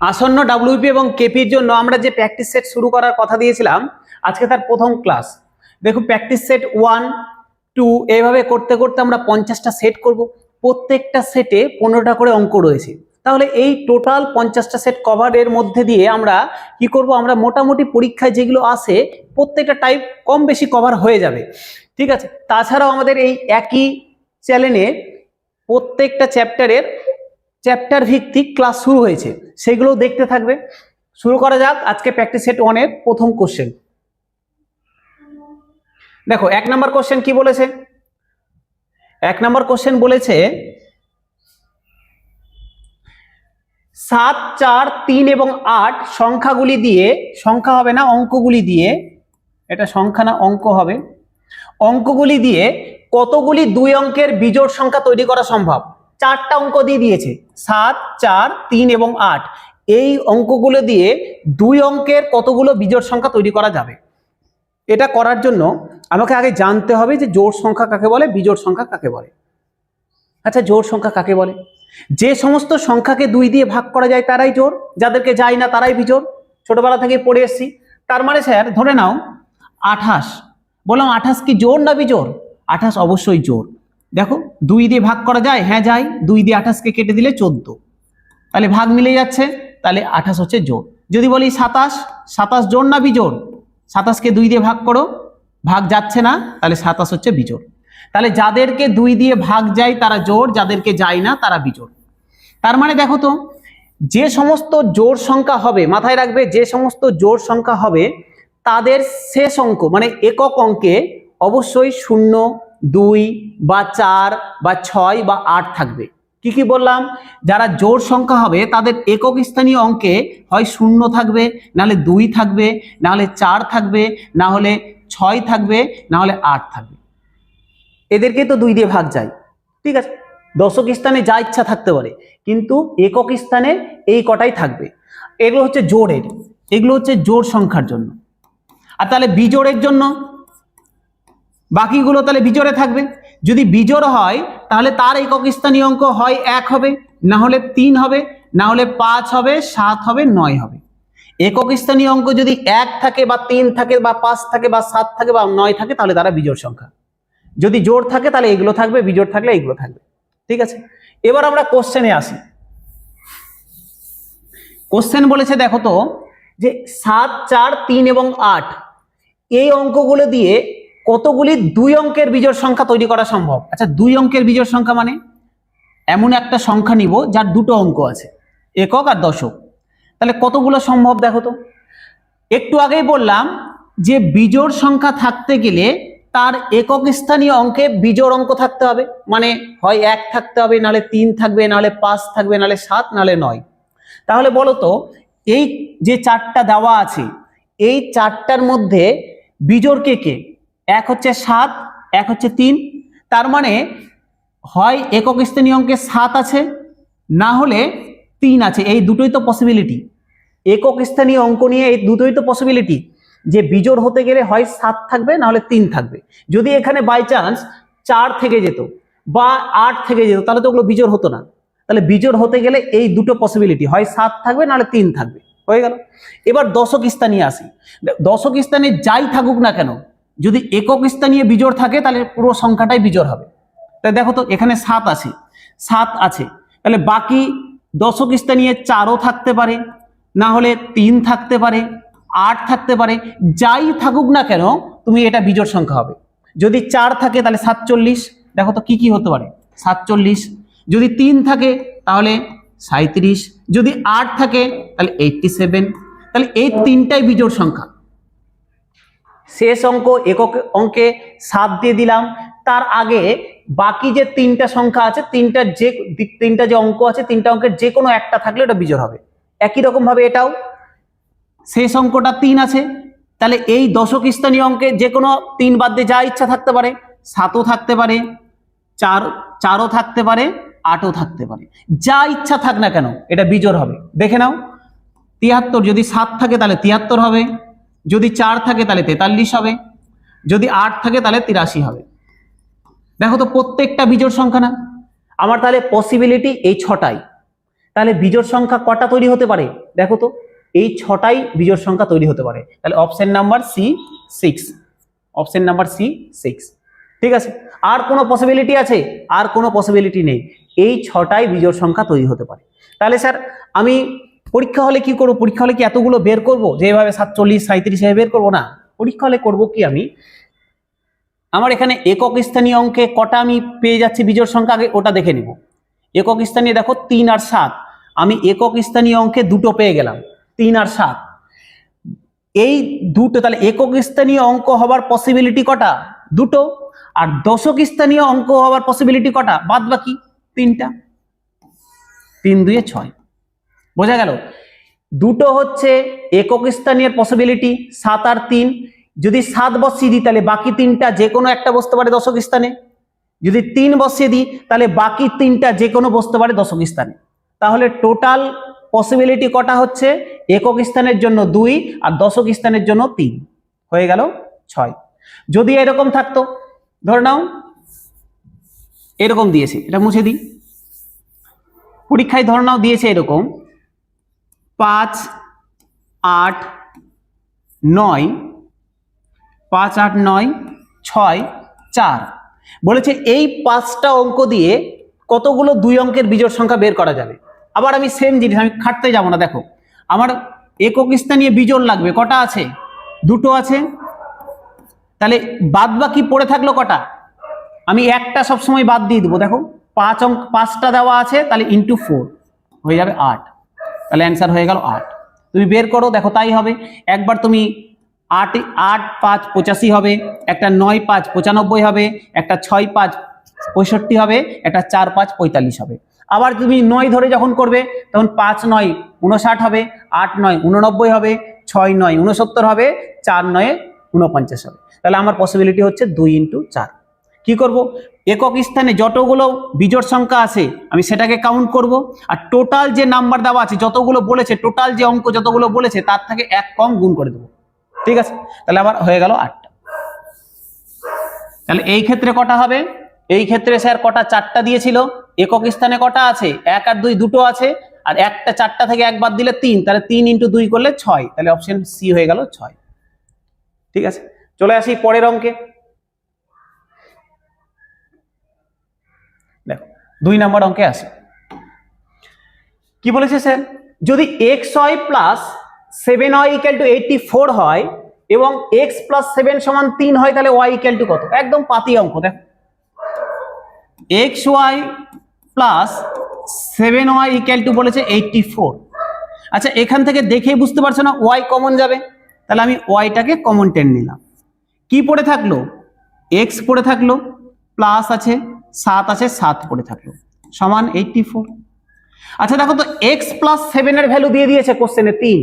আসন্ন ডাব্লিউপি এবং কেপির জন্য আমরা যে প্র্যাকটিস সেট শুরু করার কথা দিয়েছিলাম, আজকে তার প্রথম ক্লাস। দেখুন, প্র্যাকটিস সেট 1, 2 এইভাবে করতে করতে আমরা 50টা সেট করব। প্রত্যেকটা সেটে 15টা করে অঙ্ক রয়েছে। তাহলে এই টোটাল 50টা সেট কভারের মধ্যে দিয়ে আমরা কি করব, আমরা মোটামুটি পরীক্ষায় যেগুলো আসে প্রত্যেকটা টাইপ কম বেশি কভার হয়ে যাবে। ঠিক আছে, তাছাড়াও আমাদের এই একই চ্যানেলে প্রত্যেকটা চ্যাপ্টার ভিত্তিক ক্লাস শুরু হয়েছে, সেগুলো দেখতে থাকবে। শুরু করা যাক আজকে প্র্যাকটিস সেট 1 এর প্রথম কোশ্চেন। দেখো 1 নম্বর কোশ্চেন কি বলেছে। 1 নম্বর কোশ্চেন বলেছে 7, 4, 3 এবং 8 সংখ্যাগুলি দিয়ে, সংখ্যা হবে না অঙ্কগুলি দিয়ে, এটা সংখ্যা না অঙ্ক হবে, অঙ্কগুলি দিয়ে কতগুলি 2 অঙ্কের বিজোড় সংখ্যা তৈরি করা সম্ভব। 4টা অঙ্ক দিয়ে দিয়েছে, 7, 4, 3 এবং 8। এই অঙ্কগুলো দিয়ে 2 অঙ্কের কতগুলো বিজোড় সংখ্যা তৈরি করা যাবে। এটা করার জন্য আমাকে আগে জানতে হবে যে জোড় সংখ্যা কাকে বলে, বিজোড় সংখ্যা কাকে বলে। আচ্ছা, জোড় সংখ্যা কাকে বলে? যে সমস্ত সংখ্যাকে 2 দিয়ে ভাগ করা যায় তারাই জোড়, যাদেরকে যায় না তারাই বিজোড়। ছোটবেলা থেকে পড়ে এসেছি। তার মানে স্যার ধরে নাও 28, বললাম 28 কি জোড় না বিজোড়? 28 অবশ্যই জোড়। দেখো 2 দিয়ে ভাগ করা যায়, হ্যাঁ যায়। 2 দিয়ে 28কে কেটে দিলে 14, তাহলে ভাগ মিলে যাচ্ছে, তাহলে 28 হচ্ছে জোড়। যদি বলি 27 জোড় না বিজোড়? 27কে 2 দিয়ে ভাগ করো, ভাগ যাচ্ছে না, তাহলে 27 হচ্ছে বিজোড়। তাহলে যাদেরকে 2 দিয়ে ভাগ যায় তারা জোড়, যাদেরকে যায় না তারা বিজোড়। তার মানে দেখো তো, যে সমস্ত জোড় সংখ্যা হবে, মাথায় রাখবে, যে সমস্ত জোড় সংখ্যা হবে তাদের শেষ অঙ্ক মানে একক অঙ্কে অবশ্যই 0, 2 বা 4 বা 6 বা 8 থাকবে। কি কি বললাম? যারা জোড় সংখ্যা হবে তাদের একক স্থানীয় অঙ্কে হয় 0 থাকবে, নাহলে 2 থাকবে, নাহলে 4 থাকবে, না হলে 6 থাকবে, না হলে 8 থাকবে। এদেরকে তো 2 দিয়ে ভাগ যায়। ঠিক আছে, দশক স্থানে যা ইচ্ছা থাকতে পারে, কিন্তু একক স্থানে এই কটাই থাকবে। এগুলো হচ্ছে জোড়ের, এগুলো হচ্ছে জোড় সংখ্যার জন্য। আর তাহলে বিজোড়ের জন্য বাকিগুলো তাহলে বিজোড়ে থাকবে। যদি বিজোড় হয় তাহলে তার একক স্থানীয় অঙ্ক হয় 1 হবে, না হলে 3 হবে, না হলে 5 হবে, 7 হবে, 9 হবে। একক স্থানীয় অঙ্ক যদি 1 থাকে বা 3 থাকে বা 5 থাকে বা 7 থাকে বা 9 থাকে তাহলে তারা বিজোড় সংখ্যা। যদি জোড় থাকে তাহলে এগুলো থাকবে, বিজোড় থাকলে এগুলো থাকবে। ঠিক আছে, এবার আমরা কোশ্চেনে আসি। কোশ্চেন বলেছে দেখো তো, যে 7, 4, 3 এবং 8 এই অঙ্কগুলো দিয়ে কতগুলি 2 অঙ্কের বিজোড় সংখ্যা তৈরি করা সম্ভব। আচ্ছা, 2 অঙ্কের বিজোড় সংখ্যা মানে এমন একটা সংখ্যা নিব যার 2টো অঙ্ক আছে, একক আর দশক। তাহলে কতগুলো সম্ভব দেখো তো। একটু আগেই বললাম যে বিজোড় সংখ্যা থাকতে গেলে তার একক স্থানীয় অঙ্কে বিজোড় অঙ্ক থাকতে হবে, মানে হয় 1 থাকতে হবে, নাহলে 3 থাকবে, নাহলে 5 থাকবে, নাহলে 7, নাহলে 9। তাহলে বলো তো, এই যে 4টা দেওয়া আছে এই 4টার মধ্যে বিজোড় কে কে? 1 হচ্ছে 7, 1 হচ্ছে 3। তার মানে হয় একক স্থানীয় অঙ্কে 7 আছে, না হলে 3 আছে। এই দুটোই তো পসিবিলিটি। একক স্থানীয় অঙ্ক নিয়ে এই দুটোই তো পসিবিলিটি, যে বিজোড় হতে গেলে হয় 7 থাকবে, না হলে 3 থাকবে। যদি এখানে বাই চান্স 4 থেকে যেত বা 8 থেকে যেত তাহলে তো ওগুলো বিজোড় হতো না। তাহলে বিজোড় হতে গেলে এই দুটো পসিবিলিটি, হয় 7 থাকবে, নাহলে 3 থাকবে। হয়ে গেল। এবার দশক স্থানে আসি। দশক স্থানে যাই থাকুক না কেন, যদি একক স্থানীয় বিজোড় থাকে তাহলে পুরো সংখ্যাটাই বিজোড় হবে। তাই দেখো তো, এখানে 7 আছে, 7 আছে, তাহলে বাকি দশক স্থানীয় 4ও থাকতে পারে, না হলে 3 থাকতে পারে, 8 থাকতে পারে। যাই থাকুক না কেন তুমি এটা বিজোড় সংখ্যা হবে। যদি 4 থাকে তাহলে 47। দেখো তো কি কি হতে পারে, 47। যদি 3 থাকে তাহলে 37। যদি 8 থাকে তাহলে 87। তাহলে এই 3টাই বিজোড় সংখ্যা। শেষ অঙ্ক একক অঙ্কে 7 দিয়ে দিলাম। তার আগে বাকি যে 3টা সংখ্যা আছে, 3টা যে অঙ্ক আছে, 3টা অঙ্কের যে কোনো একটা থাকলে ওটা বিজোড় হবে। একই রকম ভাবে এটাও শেষ অঙ্কটা 3 আছে, তাহলে এই দশক স্থানীয় অঙ্কে যে কোনো 3 বাদ দিয়ে যা ইচ্ছা থাকতে পারে, 7ও থাকতে পারে, 4ও থাকতে পারে, 8ও থাকতে পারে। যা ইচ্ছা থাক না কেন এটা বিজোড় হবে। দেখে নাও, 73 যদি 7 থাকে তাহলে 73 হবে, যদি 4 থাকে তাহলে 43 হবে, যদি 8 থাকে তাহলে 83 হবে। দেখো তো প্রত্যেকটা বিজোড় সংখ্যা না আমার। তাহলে পসিবিলিটি এই 6টাই। তাহলে বিজোড় সংখ্যা কটা তৈরি হতে পারে? দেখো তো, এই 6টাই বিজোড় সংখ্যা তৈরি হতে পারে। তাহলে option number C 6, option number C 6। ঠিক আছে, আর কোনো পসিবিলিটি আছে? আর কোনো পসিবিলিটি নেই, এই 6টাই বিজোড় সংখ্যা তৈরি হতে পারে। তাহলে স্যার আমি পরীক্ষা হলে কি করবো? পরীক্ষা হলে কি এতগুলো বের করবো যে এভাবে 47, 37 এভাবে বের করবো না। পরীক্ষা হলে করবো কি, আমার এখানে একক স্থানীয় অঙ্কে কটা আমি পেয়ে যাচ্ছি বিজোড় সংখ্যা, আগে ওটা দেখে নিব। একক স্থানীয় দেখো 3 আর 7, আমি একক স্থানীয় অঙ্কে দুটো পেয়ে গেলাম, 3 আর 7। এই দুটো, তাহলে একক স্থানীয় অঙ্ক হবার পসিবিলিটি কটা? দুটো। আর দশক স্থানীয় অঙ্ক হবার পসিবিলিটি কটা? বাদ বাকি 3টা। 3 2 6, বোঝা গেল? দুটো হচ্ছে একক স্থানীয় পসিবিলিটি, 7 আর 3। যদি 7 বসিয়ে দিই তাহলে বাকি 3টা যে কোনো একটা বসতে পারে দশক স্থানে। যদি 3 বসিয়ে দিই তাহলে বাকি 3টা যে কোনো বসতে পারে দশক স্থানে। তাহলে টোটাল পসিবিলিটি কটা হচ্ছে? একক স্থানের জন্য 2 আর দশক স্থানের জন্য 3, হয়ে গেল 6। যদি এরকম থাকতো, ধরে নাও এরকম দিয়েছে, এটা মুছে দিই, পরীক্ষায় ধরে নাও দিয়েছে এরকম 5 8 9, 5 8 9 6 4, বলেছে এই 5টা অঙ্ক দিয়ে কতগুলো 2 অঙ্কের বিজোড় সংখ্যা বের করা যাবে। আবার আমি সেম জিনিস, আমি খাটতে যাব না। দেখো আমার একক স্থানীয় বিজোড় লাগবে, কটা আছে? দুটো আছে। তাহলে বাদ বাকি পড়ে থাকলো কটা? আমি একটা সবসময় বাদ দিয়ে দেবো। দেখো 5টা দেওয়া আছে, তাহলে ইন্টু 4 হয়ে যাবে 8, তাহলে অ্যান্সার হয়ে গেল 8। তুমি বের করো, দেখো তাই হবে। একবার তুমি 8 8 5 85 হবে, একটা 9 5 95 হবে, একটা 6 5 65 হবে, একটা 4 5 45 হবে। আবার তুমি 9 ধরে যখন করবে তখন 5 9 59 হবে, 8 9 89 হবে, 6 9 69 হবে, 4 9 49 হবে। তাহলে আমার পসিবিলিটি হচ্ছে 2 × 4। কি করব? একক স্থানে যতগুলো বিজোড় সংখ্যা আছে আমি সেটাকে কাউন্ট করব, আর টোটাল যে নাম্বার দেওয়া আছে যতগুলো বলেছে, টোটাল যে অঙ্ক যতগুলো বলেছে তার থেকে 1 কম গুণ করে দেবো। ঠিক আছে, তাহলে আবার হয়ে গেল 8টা। তাহলে এই ক্ষেত্রে কটা হবে? এই ক্ষেত্রে স্যার কটা? 4টা দিয়েছিল। একক স্থানে কটা আছে? 1 আর 2 দুটো আছে, আর একটা 4টা থেকে 1 বাদ দিলে 3, তাহলে 3 × 2 করলে 6, তাহলে অপশন সি হয়ে গেল 6। ঠিক আছে, চলে আসি পরের অঙ্কে। দেখো 2 নম্বর অঙ্কে আসে, কি বলেছে স্যার? যদি xy + 7y = 84 হয় এবং x + 7 = 3 হয়, তাহলে y = কত? একদম পাতি অঙ্ক। দেখো xy + 7y = বলেছে 84। আচ্ছা, এখান থেকে দেখেই বুঝতে পারছো না y কমন যাবে, তাহলে আমি yটাকে কমন টেনে নিলাম। কি পড়ে থাকলো? x পড়ে থাকলো, প্লাস আছে 7 আছে, 7 পড়ে থাকলো, সমান 84। আচ্ছা দেখো তো, x + 7 এর ভ্যালু দিয়ে দিয়েছে কোশ্চেনে 3,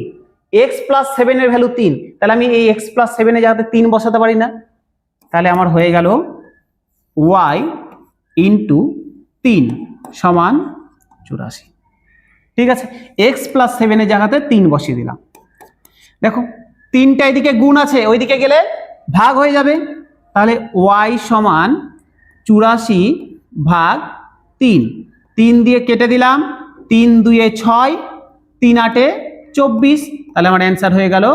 x + 7 এর ভ্যালু 3, তাহলে আমি এই x + 7 এর জায়গাতে 3 বসাতে পারি না? তাহলে আমার হয়ে গেল y × 3 সমান 84। ঠিক আছে, x + 7 এর জায়গাতে 3 বসিয়ে দিলাম। দেখো 3টা এদিকে গুণ আছে, ওইদিকে গেলে ভাগ হয়ে যাবে, তাহলে y সমান 84/3। 3 দিয়ে কেটে দিলাম, 3 2 6, 3 8 24, তাহলে আমার অ্যান্সার হয়ে গেল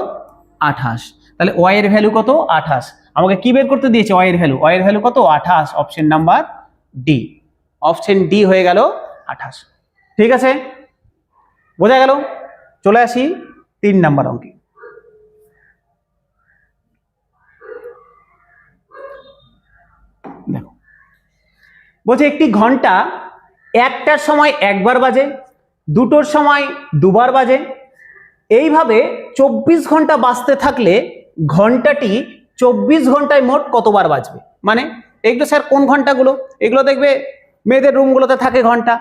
28। তাহলে y এর ভ্যালু কত? 28। আমাকে কি বের করতে দিয়েছে? y এর ভ্যালু। y এর ভ্যালু কত? 28, option number D. Option D হয়ে গেল 28। ঠিক আছে, বোঝা গেল? চলে আসি 3 নাম্বার অঙ্কে। দেখো বলছে একটি ঘন্টা 1টার সময় 1বার বাজে, 2টোর সময় 2বার বাজে। এইভাবে 24 ঘন্টা বাজতে থাকলে ঘন্টাটি 24 ঘন্টায় মোট কতবার বাজবে? মানে এগুলো স্যার কোন ঘন্টাগুলো? এগুলো দেখবে মেয়েদের রুমগুলোতে থাকে ঘন্টা,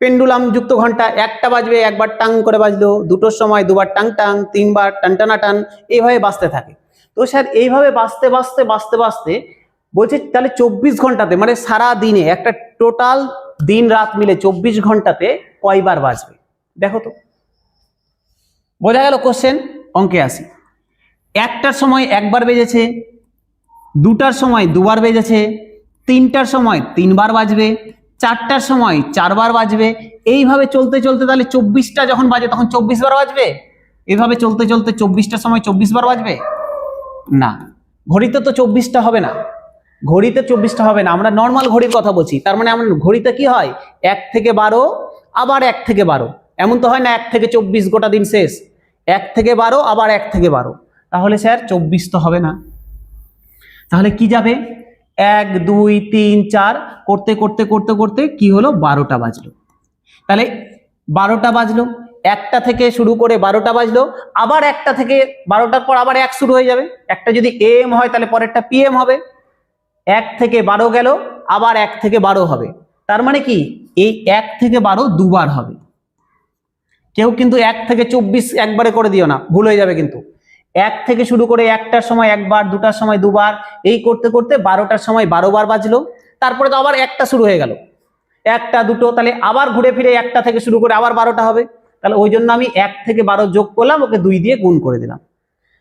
পেন্ডুলাম যুক্ত ঘন্টা। 1টা বাজবে, 1বার টাং করে বাজলো, 2টোর সময় 2বার টাং টাং, 3বার টান টানা টান, এইভাবে বাজতে থাকে। তো স্যার এইভাবে বাজতে বাজতে বাজতে বাজতে বলছে তাহলে 24 ঘন্টাতে, মানে সারা দিনে, একটা টোটাল দিন রাত মিলে 24 ঘন্টাতে কয়বার বাজবে? দেখো তো, বোঝা গেল কোশ্চেন? অঙ্কে আসি। 1টার সময় 1বার বেজেছে, 2টার সময় 2বার বেজেছে, 3টার সময় 3বার বাজবে, 4টার সময় 4 বার বাজবে। এইভাবে চলতে চলতে তাহলে 24টা যখন বাজে তখন 24 বার বাজবে। এইভাবে চলতে চলতে 24টার সময় 24 বার বাজবে না, ঘড়িতে তো 24টা হবে না, ঘড়িতে 24টা হবে না, আমরা নর্মাল ঘড়ির কথা বলছি। তার মানে আমার ঘড়িতে কি হয় 1 থেকে 12 আবার 1 থেকে 12, এমন তো হয় না 1 থেকে 24 গোটা দিন শেষ, 1 থেকে 12 আবার 1 থেকে 12, তাহলে স্যার 24 তো হবে না। তাহলে কি যাবে 1 2 3 4 করতে করতে করতে করতে কি হলো 12টা বাজলো। তাহলে 12টা বাজলো, 1টা থেকে শুরু করে 12টা বাজলো, আবার 1টা থেকে 12টার পর আবার 1 শুরু হয়ে যাবে। একটা যদি এম হয় তাহলে পরেরটা পিএম হবে। 1 থেকে 12 গেল, আবার 1 থেকে 12 হবে। তার মানে কি এই 1 থেকে 12 দুবার হবে। কেউ কিন্তু 1 থেকে 24 একবারে করে দিও না, ভুল হয়ে যাবে কিন্তু। 1 থেকে শুরু করে 1টার সময় একবার, 2টার সময় দুবার, এই করতে করতে 12টার সময় 12 বার বাজলো, তারপরে তো আবার 1টা শুরু হয়ে গেল, 1টা 2টো, তাহলে আবার ঘুরে ফিরে 1টা থেকে শুরু করে আবার 12টা হবে। তাহলে ওই জন্য আমি 1 থেকে 12 যোগ করলাম, ওকে 2 দিয়ে গুণ করে দিলাম।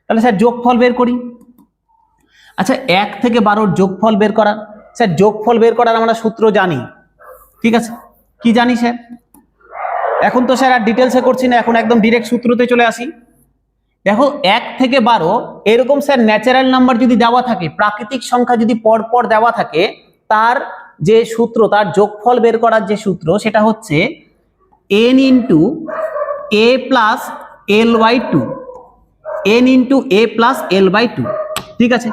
তাহলে স্যার যোগফল বের করি। আচ্ছা 1 থেকে 12 যোগফল বের করা, স্যার যোগফল বের করার আমরা সূত্র জানি, ঠিক আছে। কি জানি স্যার? এখন তো স্যার আর ডিটেলসে করছি না, এখন একদম ডিরেক্ট সূত্রতে চলে আসি। দেখো 1 থেকে 12 এরকম স্যার ন্যাচারাল নাম্বার যদি দেওয়া থাকে, প্রাকৃতিক সংখ্যা যদি পর পর দেওয়া থাকে, তার যে সূত্র, তার যোগফল বের করার যে সূত্র, সেটা হচ্ছে n into a plus l by 2, n into a plus l by 2, ঠিক আছে।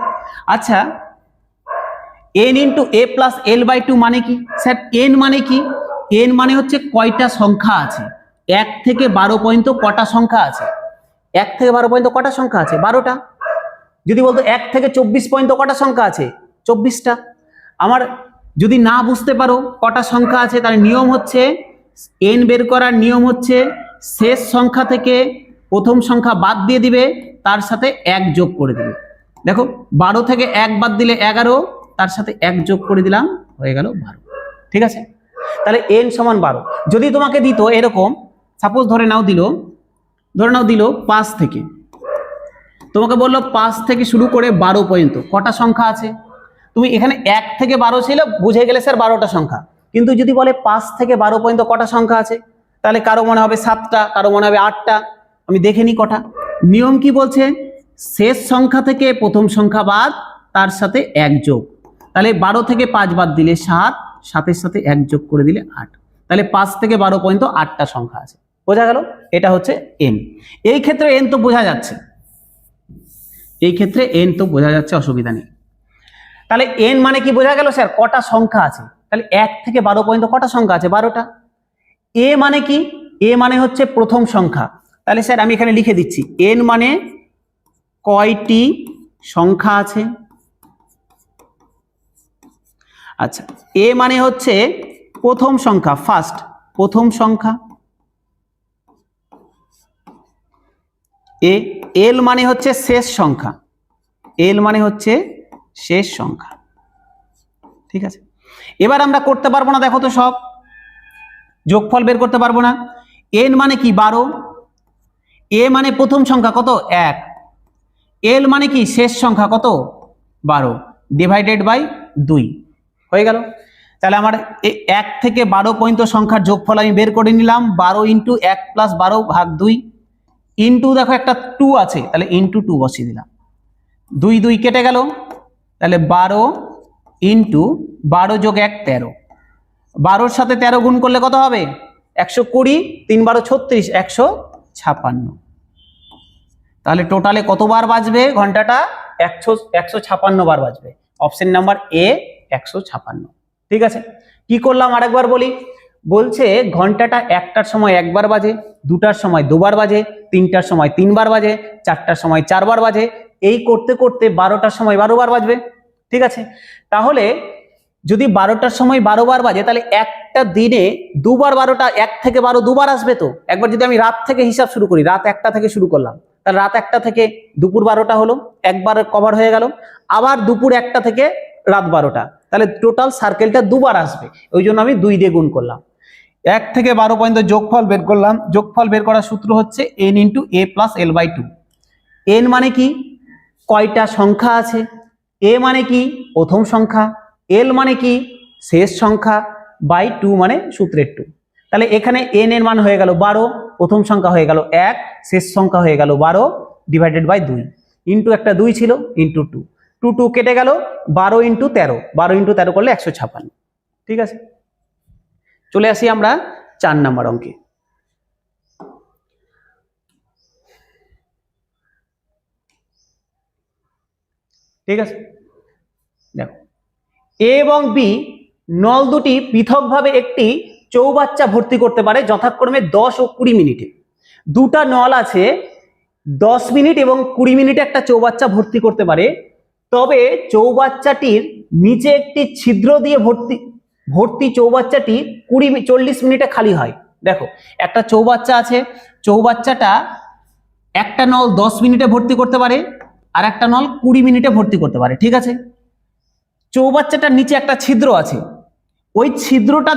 আচ্ছা n into a plus l by 2 মানে কি স্যার? n মানে কি? n মানে হচ্ছে কয়টা সংখ্যা আছে, 1 থেকে 12 পর্যন্ত কটা সংখ্যা আছে, 1 থেকে 12 পর্যন্ত কটা সংখ্যা আছে? 12টা। যদি বলতো 1 থেকে 24 পর্যন্ত কটা সংখ্যা আছে? 24টা। আমার যদি না বুঝতে পারো কটা সংখ্যা আছে, তাহলে নিয়ম হচ্ছে n বের করার নিয়ম হচ্ছে শেষ সংখ্যা থেকে প্রথম সংখ্যা বাদ দিয়ে দিবে, তার সাথে 1 যোগ করে দিবে। দেখো 12 থেকে 1 বাদ দিলে 11, তার সাথে 1 যোগ করে দিলাম, হয়ে গেল 12, ঠিক আছে। তাহলে n সমান 12। যদি তোমাকে দিত এরকম, সাপোজ ধরে নাও দিল 5 থেকে, তোমাকে বললো 5 থেকে শুরু করে 12 পর্যন্ত কটা সংখ্যা আছে, তুমি এখানে 1 থেকে 12 ছিল, বুঝে গেলে স্যার 12টা সংখ্যা। কিন্তু যদি বলে 5 থেকে 12 পর্যন্ত কটা সংখ্যা আছে, তাহলে কারো মনে হবে 7টা, কারো মনে হবে 8টা। আমি দেখে নিই কটা। নিয়ম কি বলছে? শেষ সংখ্যা থেকে প্রথম সংখ্যা বাদ, তার সাথে 1 যোগ। তাহলে 12 থেকে 5 বাদ দিলে 7, 7-এর সাথে 1 যোগ করে দিলে 8। তাহলে 5 থেকে 12 পর্যন্ত 8টা সংখ্যা আছে। বোঝা গেল? এটা হচ্ছে n। এই ক্ষেত্রে n তো বোঝা যাচ্ছে, এই ক্ষেত্রে n তো বোঝা যাচ্ছে, অসুবিধা নেই। তাহলে n মানে কি বোঝা গেল স্যার? কটা সংখ্যা আছে। তাহলে 1 থেকে 12 পর্যন্ত কটা সংখ্যা আছে? 12টা। a মানে কি? a মানে হচ্ছে প্রথম সংখ্যা। তাহলে স্যার আমি এখানে লিখে দিচ্ছি n মানে কয়টি সংখ্যা আছে। আচ্ছা a মানে হচ্ছে প্রথম সংখ্যা, ফার্স্ট, প্রথম সংখ্যা। l মানে হচ্ছে শেষ সংখ্যা, l মানে হচ্ছে শেষ সংখ্যা, ঠিক আছে। এবার আমরা করতে পারবো না, দেখো তো সব যোগফল বের করতে পারবো না। n মানে কি? 12। a মানে প্রথম সংখ্যা কত? 1। l মানে কি? শেষ সংখ্যা কত? 12, ডিভাইডেড বাই 2, হয়ে গেল। তাহলে আমার 1 থেকে 12 পর্যন্ত সংখ্যার যোগফল আমি বের করে নিলাম, 12 ইন্টু 1 প্লাস 12 ভাগ 2, ইন্টু দেখো একটা 2 আছে, তাহলে ইন্টু 2 বসিয়ে দিলাম, 2 2 কেটে গেল, তাহলে 12 ইন্টু 12 যোগ 1 13, 12-র সাথে 13 গুণ করলে কত হবে? 120, 3 12 36, 156। তাহলে টোটালে কতবার বাজবে ঘন্টাটা? 156 বার বাজবে। অপশন নাম্বার এ 156, ঠিক আছে। কি করলাম আরেকবার বলি। বলছে ঘন্টাটা 1টার সময় 1 বার বাজে, 2টার সময় 2 বার বাজে, 3টার সময় 3 বার বাজে, 4টার সময় 4 বার বাজে, এই করতে করতে 12টার সময় 12 বার বাজবে, ঠিক আছে। তাহলে যদি 12টার সময় 12 বার বাজে, তাহলে একটা দিনে দুবার 12টা, 1 থেকে 12 দুবার আসবে তো। একবার যদি আমি রাত থেকে হিসাব শুরু করি, রাত 1টা থেকে শুরু করলাম, তাহলে রাত 1টা থেকে দুপুর 12টা হলো, একবার কভার হয়ে গেল। আবার দুপুর 1টা থেকে রাত 12টা, তাহলে টোটাল সার্কেলটা দুবার আসবে, ওই জন্য আমি 2 দিয়ে গুণ করলাম। 1 থেকে 12 পর্যন্ত যোগফল বের করলাম। যোগফল বের করার সূত্র হচ্ছে n into a plus l by 2। n মানে কি? কয়টা সংখ্যা আছে। a মানে কি? প্রথম সংখ্যা। l মানে কি? শেষ সংখ্যা। বাই 2 মানে সূত্রের 2। তাহলে এখানে n এর মান হয়ে গেল 12, প্রথম সংখ্যা হয়ে গেল 1, শেষ সংখ্যা হয়ে গেল 12 ডিভাইডেড বাই 2 ইন্টু একটা 2 ছিল ইন্টু 2, 2 কেটে গেল, 12 ইন্টু 13, 12 ইন্টু 13 করলে 156। ঠিক আছে, চলে আসি আমরা 4 নম্বর অঙ্কে। ঠিক আছে, দেখো এ এবং বি নল দুটি পৃথকভাবে একটি চৌবাচ্চা ভর্তি করতে পারে যথাক্রমে 10 ও 20 মিনিটে। দুটা নল আছে, 10 মিনিট এবং 20 মিনিটে একটা চৌবাচ্চা ভর্তি করতে পারে, তবে চৌবাচ্চাটির নিচে একটি ছিদ্র দিয়ে ভর্তি চৌবাচ্চাটি 40 মিনিটে খালি হয়। দেখো একটা চৌবাচ্চা আছে, চৌবাচ্চাটা একটা নল 10 মিনিটে ভর্তি করতে পারে আর একটা নল 20 মিনিটে ভর্তি করতে পারে। ঠিক আছে, চৌবাচ্চাটার নিচে একটা ছিদ্র আছে, ওই ছিদ্রটা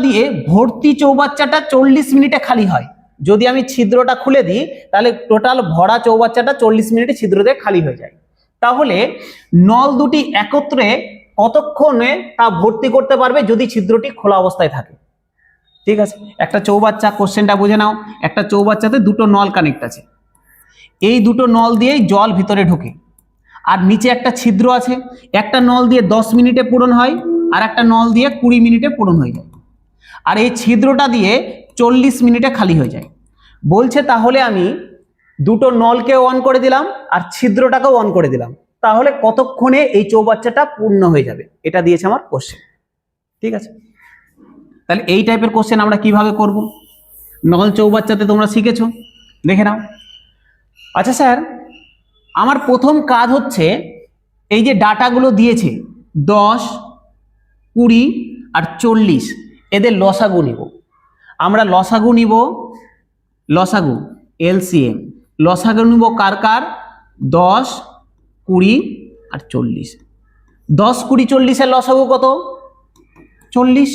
দিয়ে ভর্তি চৌবাচ্চাটা 40 মিনিটে খালি হয়। যদি আমি ছিদ্রটা খুলে দিই তাহলে টোটাল ভরা চৌবাচ্চাটা 40 মিনিটে ছিদ্র দিয়ে খালি হয়ে যায়। তাহলে নল দুটি একত্রে কতক্ষণে তা ভর্তি করতে পারবে যদি ছিদ্রটি খোলা অবস্থায় থাকে? ঠিক আছে, একটা চৌবাচ্চা, কোশ্চেনটা বুঝে নাও, একটা চৌবাচ্চাতে দুটো নল কানেক্ট আছে, এই দুটো নল দিয়েই জল ভিতরে ঢোকে, আর নিচে একটা ছিদ্র আছে, একটা নল দিয়ে 10 মিনিটে পূরণ হয় আর একটা নল দিয়ে 20 মিনিটে পূরণ হয়ে যায়, আর এই ছিদ্রটা দিয়ে 40 মিনিটে খালি হয়ে যায়। বলছে তাহলে আমি দুটো নলকেও অন করে দিলাম আর ছিদ্রটাকেও অন করে দিলাম, তাহলে কতক্ষণে এই চৌবাচ্চাটা পূর্ণ হয়ে যাবে? এটা দিয়েছে আমার কোশ্চেন। ঠিক আছে, তাহলে এই টাইপের কোশ্চেন আমরা কিভাবে করব? নল চৌবাচ্চাতে তোমরা শিখেছো, দেখে নাও। আচ্ছা স্যার, আমার প্রথম কাজ হচ্ছে এই যে ডাটাগুলো দিয়েছে 10, 20 আর 40, এদের লসাগু নিব। আমরা লসাগু নিব, লসাগু এলসিএম, লসাগু নিব কার কার? 10, 20 আর 40। 10, 20, 40 এর লসাগু কত? 40।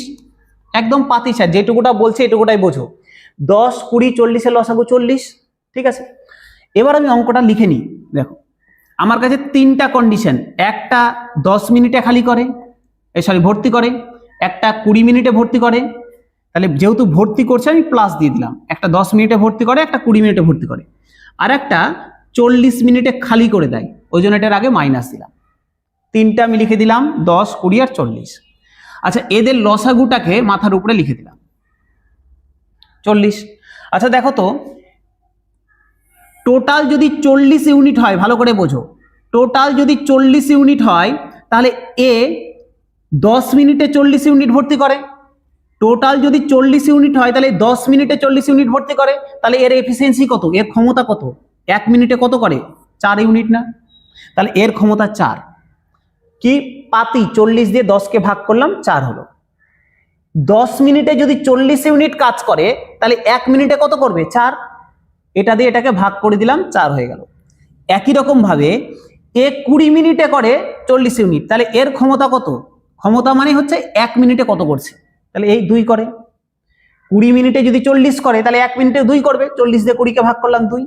একদম পাতিসা, যেটুকুটা বলছে এটুকুটাই বোঝো। 10, 20, 40 এর লসাগু 40। ঠিক আছে, এবার আমি অঙ্কটা লিখে নিই। দেখো আমার কাছে 3টা কন্ডিশন, একটা 10 মিনিটে খালি করে, ভর্তি করে, একটা 20 মিনিটে ভর্তি করে। তাহলে যেহেতু ভর্তি করছে আমি প্লাস দিয়ে দিলাম, একটা 10 মিনিটে ভর্তি করে, একটা 20 মিনিটে ভর্তি করে, আর একটা 40 মিনিটে খালি করে দেয়, ওই জন্য এটার আগে মাইনাস দিলাম। 3টা আমি লিখে দিলাম, 10, 20 আর 40। আচ্ছা, এদের লসাগুটাকে মাথার উপরে লিখে দিলাম 40। আচ্ছা দেখো তো, টোটাল যদি 40 ইউনিট হয়, ভালো করে বোঝো, টোটাল যদি 40 ইউনিট হয় তাহলে এ 10 মিনিটে 40 ইউনিট ভর্তি করে। টোটাল যদি 40 ইউনিট হয় তাহলে 10 মিনিটে 40 ইউনিট ভর্তি করে, তাহলে এর এফিসিয়েন্সি কত? এর ক্ষমতা কত? 1 মিনিটে কত করে? 4 ইউনিট না? তাহলে এর ক্ষমতা 4। কি পাতি, 40 দিয়ে 10কে ভাগ করলাম, 4 হলো। 10 মিনিটে যদি 40 ইউনিট কাজ করে তাহলে 1 মিনিটে কত করবে? 4। এটা দিয়ে এটাকে ভাগ করে দিলাম, 4 হয়ে গেল। একই রকম ভাবে এ 20 মিনিটে করে 40 ইউনিট, তাহলে এর ক্ষমতা কত? ক্ষমতা মানে হচ্ছে 1 মিনিটে কত করছে, তাহলে এই 2 করে। 20 মিনিটে যদি 40 করে তাহলে 1 মিনিটে 2 করবে, 40 দিয়ে 20কে ভাগ করলাম 2।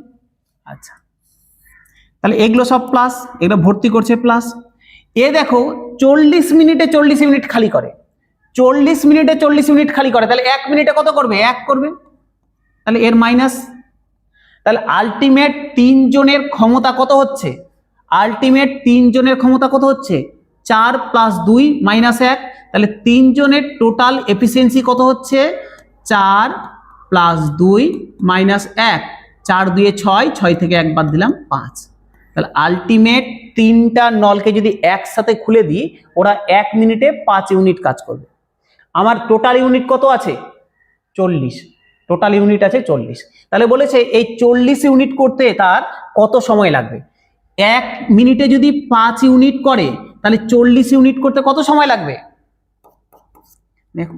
আচ্ছা, তাহলে এগুলো সব প্লাস, এগুলো ভর্তি করছে প্লাস। এ দেখো 40 মিনিটে 40 ইউনিট খালি করে, 40 মিনিটে 40 ইউনিট খালি করে, তাহলে 1 মিনিটে কত করবে? 1 করবে, তাহলে এর মাইনাস। তাহলে আলটিমেট 3 জনের ক্ষমতা কত হচ্ছে? আলটিমেট 3 জনের ক্ষমতা কত হচ্ছে? 4 + 2 - 1। তাহলে 3 জনের টোটাল এফিসিয়েন্সি কত হচ্ছে? 4 + 2 - 1। 4 2 এ 6, 6 থেকে 1 বাদ দিলাম 5। তাহলে আলটিমেট 3টা নলকে যদি একসাথে খুলে দিই, ওরা 1 মিনিটে 5 ইউনিট কাজ করবে। আমার টোটাল ইউনিট কত আছে? 40। টোটাল ইউনিট আছে 40। তাহলে বলেছে এই 40 ইউনিট করতে তার কত সময় লাগবে? 1 মিনিটে যদি 5 ইউনিট করে তাহলে 40 ইউনিট করতে কত সময় লাগবে? দেখো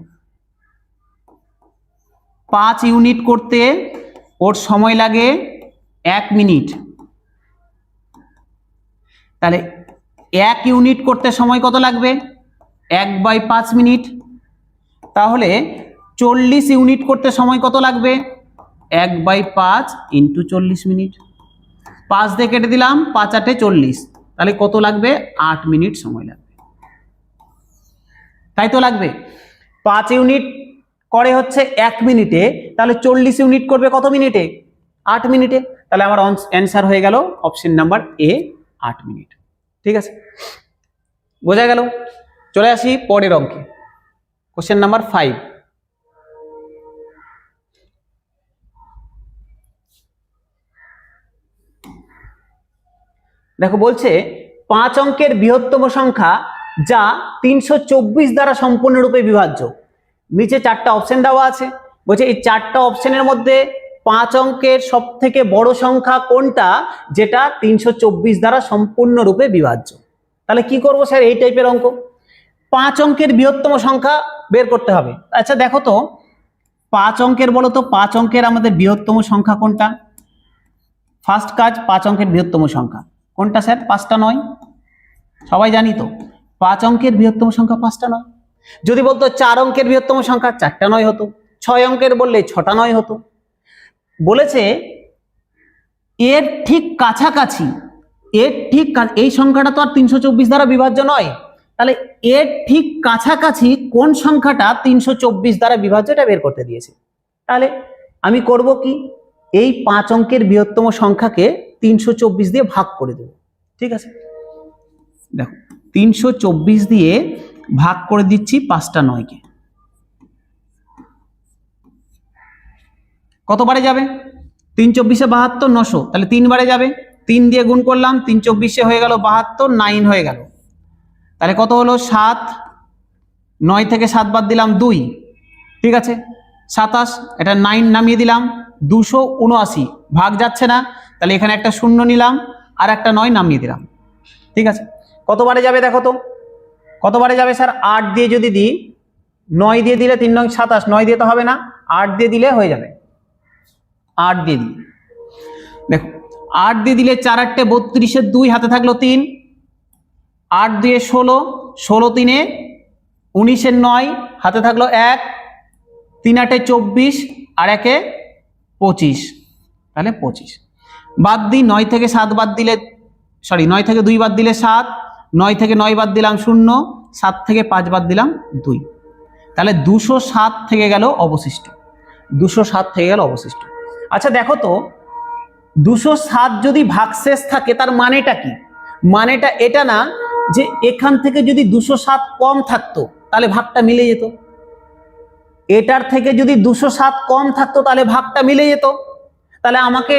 5 ইউনিট করতে ওর সময় লাগে 1 মিনিট, তাহলে 1 ইউনিট করতে সময় কত লাগবে? 1/5 মিনিট। তাহলে 40 ইউনিট করতে সময় কত লাগবে? 1/5 × 40 মিনিট। 5 দিয়ে কেটে দিলাম, 5 × 8 = 40, তাহলে কত লাগবে? 8 মিনিট সময় লাগবে। তাই তো লাগবে। 5 ইউনিট করে হচ্ছে 1 মিনিটে, তাহলে 40 ইউনিট করবে কত মিনিটে? 8 মিনিটে। তাহলে আমার অ্যান্সার হয়ে গেল অপশন নাম্বার এ, 8 মিনিট। ঠিক আছে, বোঝা গেল। চলে আসি পরের অঙ্কে, কোশ্চেন নাম্বার 5। দেখো বলছে 5 অঙ্কের বৃহত্তম সংখ্যা যা 324 দ্বারা সম্পূর্ণরূপে বিভাজ্য। নিচে 4টা অপশন দেওয়া আছে, বলছে এই 4টা অপশনের মধ্যে 5 অঙ্কের সব থেকে বড় সংখ্যা কোনটা যেটা 324 দ্বারা সম্পূর্ণরূপে বিভাজ্য। তাহলে কি করব স্যার, এই টাইপের অঙ্ক 5 অঙ্কের বৃহত্তম সংখ্যা বের করতে হবে। আচ্ছা দেখো তো 5 অঙ্কের, বলো তো 5 অঙ্কের আমাদের বৃহত্তম সংখ্যা কোনটা? ফার্স্ট কাজ, 5 অঙ্কের বৃহত্তম সংখ্যা কোনটা স্যার? 5টা নয়। সবাই জানি তো 5 অঙ্কের বৃহত্তম সংখ্যা 5টা নয়। যদি বলতো 4 অঙ্কের বৃহত্তম সংখ্যা 4টা নয় হতো, 6 অঙ্কের বললে 6টা নয় হতো। বলেছে এর ঠিক কাছাকাছি, এর ঠিক এই সংখ্যাটা তো আর 324 দ্বারা বিভাজ্য নয়, তাহলে এর ঠিক কাছাকাছি কোন সংখ্যাটা 324 দ্বারা বিভাজ্য এটা বের করতে দিয়েছে। তাহলে আমি করব কি, এই 5 অঙ্কের বৃহত্তম সংখ্যাকে 324 দিয়ে ভাগ করে দেব। ঠিক আছে, দেখো 324 দিয়ে ভাগ করে দিচ্ছি 5টা 9কে। কত বারে যাবে? 3 24 72, 900, তাহলে 3 বারে যাবে। 3 দিয়ে গুণ করলাম, 3 24 হয়ে গেল 72, 9 হয়ে গেল। তাহলে কত হলো? 7। 9 থেকে 7 বাদ দিলাম 2, ঠিক আছে 27। এটা 9 নামিয়ে দিলাম, 279। ভাগ যাচ্ছে না, তাহলে এখানে একটা 0 নিলাম আর একটা 9 নামিয়ে দিলাম। ঠিক আছে, কতবারে যাবে দেখো তো, কতবারে যাবে স্যার? 8 দিয়ে যদি দিই, 9 দিয়ে দিলে 3 9 27, 9 দিয়ে তো হবে না, 8 দিয়ে দিলে হয়ে যাবে। 8 দিয়ে দিই, দেখো 8 দিয়ে দিলে 4 8 32, 2 হাতে থাকলো 3, 8 2 16, 16 3 19, 9 হাতে থাকলো 1, 3 8 24 আর 1 25, তাহলে 25। বাদ দিই, 9 থেকে 7 বাদ দিলে, সরি 9 থেকে 2 বাদ দিলে 7, 9 থেকে 9 বাদ দিলাম 0, 7 থেকে 5 বাদ দিলাম 2, তাহলে 207 থেকে গেল অবশিষ্ট। 207 থেকে গেল অবশিষ্ট। আচ্ছা দেখো তো 207 যদি ভাগশেষ থাকে তার মানেটা কি? মানেটা এটা না যে এখান থেকে যদি 207 কম থাকতো তাহলে ভাগটা মিলে যেত, এটার থেকে যদি 207 কম থাকতো তাহলে ভাগটা মিলে যেত। তাহলে আমাকে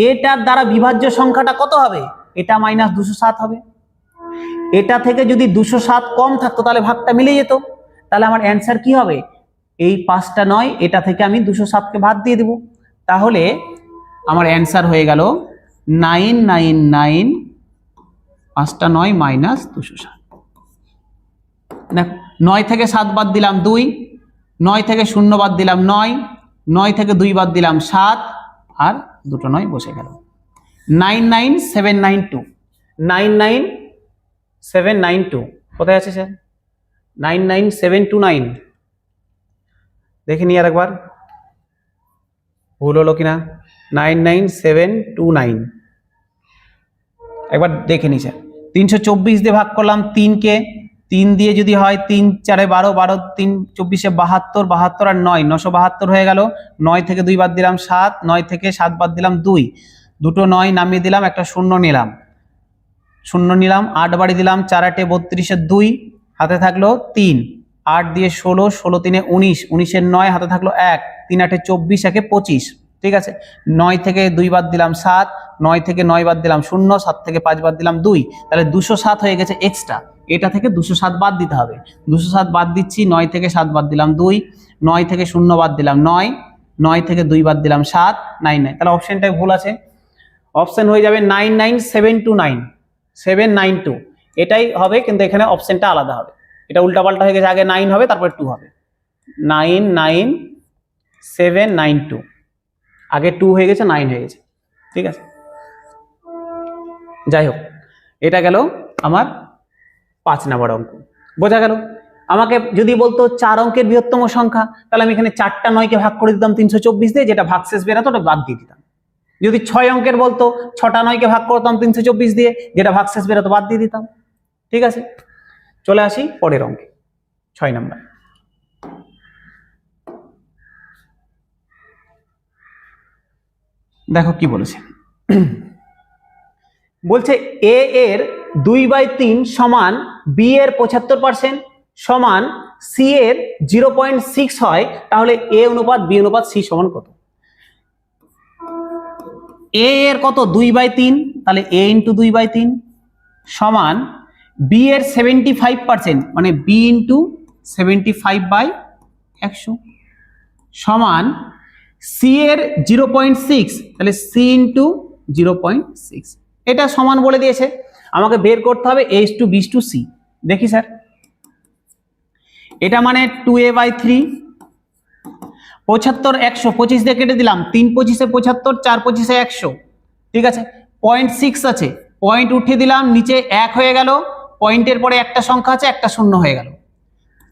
এটার দ্বারা বিভাজ্য সংখ্যাটা কত হবে? এটা মাইনাস 207 হবে। এটা থেকে যদি 207 কম থাকতো তাহলে ভাগটা মিলে যেত। তাহলে আমার অ্যান্সার কি হবে? এই 5টা 9, এটা থেকে আমি 207কে বাদ দিয়ে দেব। তাহলে আমার অ্যান্সার হয়ে গেল 999, 5টা 9 মাইনাস 207। দেখো 9 থেকে 7 বাদ দিলাম 2, 9 থেকে 0 বাদ দিলাম 9, 9 থেকে 2 বাদ দিলাম 7 আর দুটো 9 বসে গেল। 99792, 99792 কোথায় আছে স্যার? 99729 দেখে নিই আরেকবার, ভুল হলো কিনা। 99729 একবার দেখে নিই স্যার। 324 দিয়ে ভাগ করলাম 3কে, 3 দিয়ে যদি হয় 3 4 12, 12 3 24 72, 72 আর 9 972 হয়ে গেল। 9 থেকে 2 বাদ দিলাম 7, 9 থেকে 7 বাদ দিলাম 2, দুটো 9 নামিয়ে দিলাম, একটা 0 নিলাম, 0 নিলাম, 8 বাড়ি দিলাম, 4 8 32, 2 হাতে থাকলো 3, 8 দিয়ে 16, 16 3 19, 19 9 হাতে থাকলো 1, 3 8 24, 1 25। ঠিক আছে, 9 থেকে 2 বাদ দিলাম 7, 9 থেকে 9 বাদ দিলাম 0, 7 থেকে 5 বাদ দিলাম 2, তাহলে 207 হয়ে গেছে এক্সট্রা। এটা থেকে 207 বাদ দিতে হবে। 207 বাদ দিচ্ছি, 9 থেকে 7 বাদ দিলাম 2, 9 থেকে 0 বাদ দিলাম 9, 9 থেকে 2 বাদ দিলাম 7, 99। তাহলে অপশনটাই ভুল আছে, অপশন হয়ে যাবে 99729, 792 এটাই হবে, কিন্তু এখানে অপশনটা আলাদা হবে, এটা উল্টাপাল্টা হয়ে গেছে, আগে 9 হবে তারপর 2 হবে। 99792, আগে 2 হয়ে গেছে 9 হয়ে গেছে। ঠিক আছে, যাই হোক এটা গেল আমার 5 নম্বর অঙ্ক। বোঝা গেল? আমাকে যদি বলতো 4 অঙ্কের বৃহত্তম সংখ্যা, তাহলে আমি এখানে 4টা 9কে ভাগ করে দিতাম 324 দিয়ে, যেটা ভাগশেষ বেরাতো ওটা বাদ দিয়ে দিতাম। যদি 6 অঙ্কের বলতো 6টা 9কে ভাগ করতাম 324 দিয়ে, যেটা ভাগশেষ বেরাতো বাদ দিয়ে দিতাম। ঠিক আছে, চলে আসি পরের অঙ্কে। 6 নাম্বার। দেখো কি বলেছে, বলছে এ এর 2/3 সমান বি এর 75% সমান সি এর 0.6 হয়, তাহলে এ অনুপাত বি অনুপাত সি সমান কত? এ এর কত? 2/3, তাহলে এ ইন্টু 2/3 সমান বি এর 75%, মানে বি ইন্টু 75/100 সমান সি এর 0.6, তাহলে সি ইন্টু 0.6। এটা সমান বলে দিয়েছে, আমাকে বের করতে হবে A:B:C। দেখি স্যার, এটা মানে 2a/3, 75 100, 25 দিয়ে কেটে দিলাম, 3 25 75, 4 25 100, ঠিক আছে। 0.6 আছে, পয়েন্ট উঠিয়ে দিলাম, নিচে 1 হয়ে গেল, পয়েন্টের পরে একটা সংখ্যা আছে, একটা শূন্য হয়ে গেল,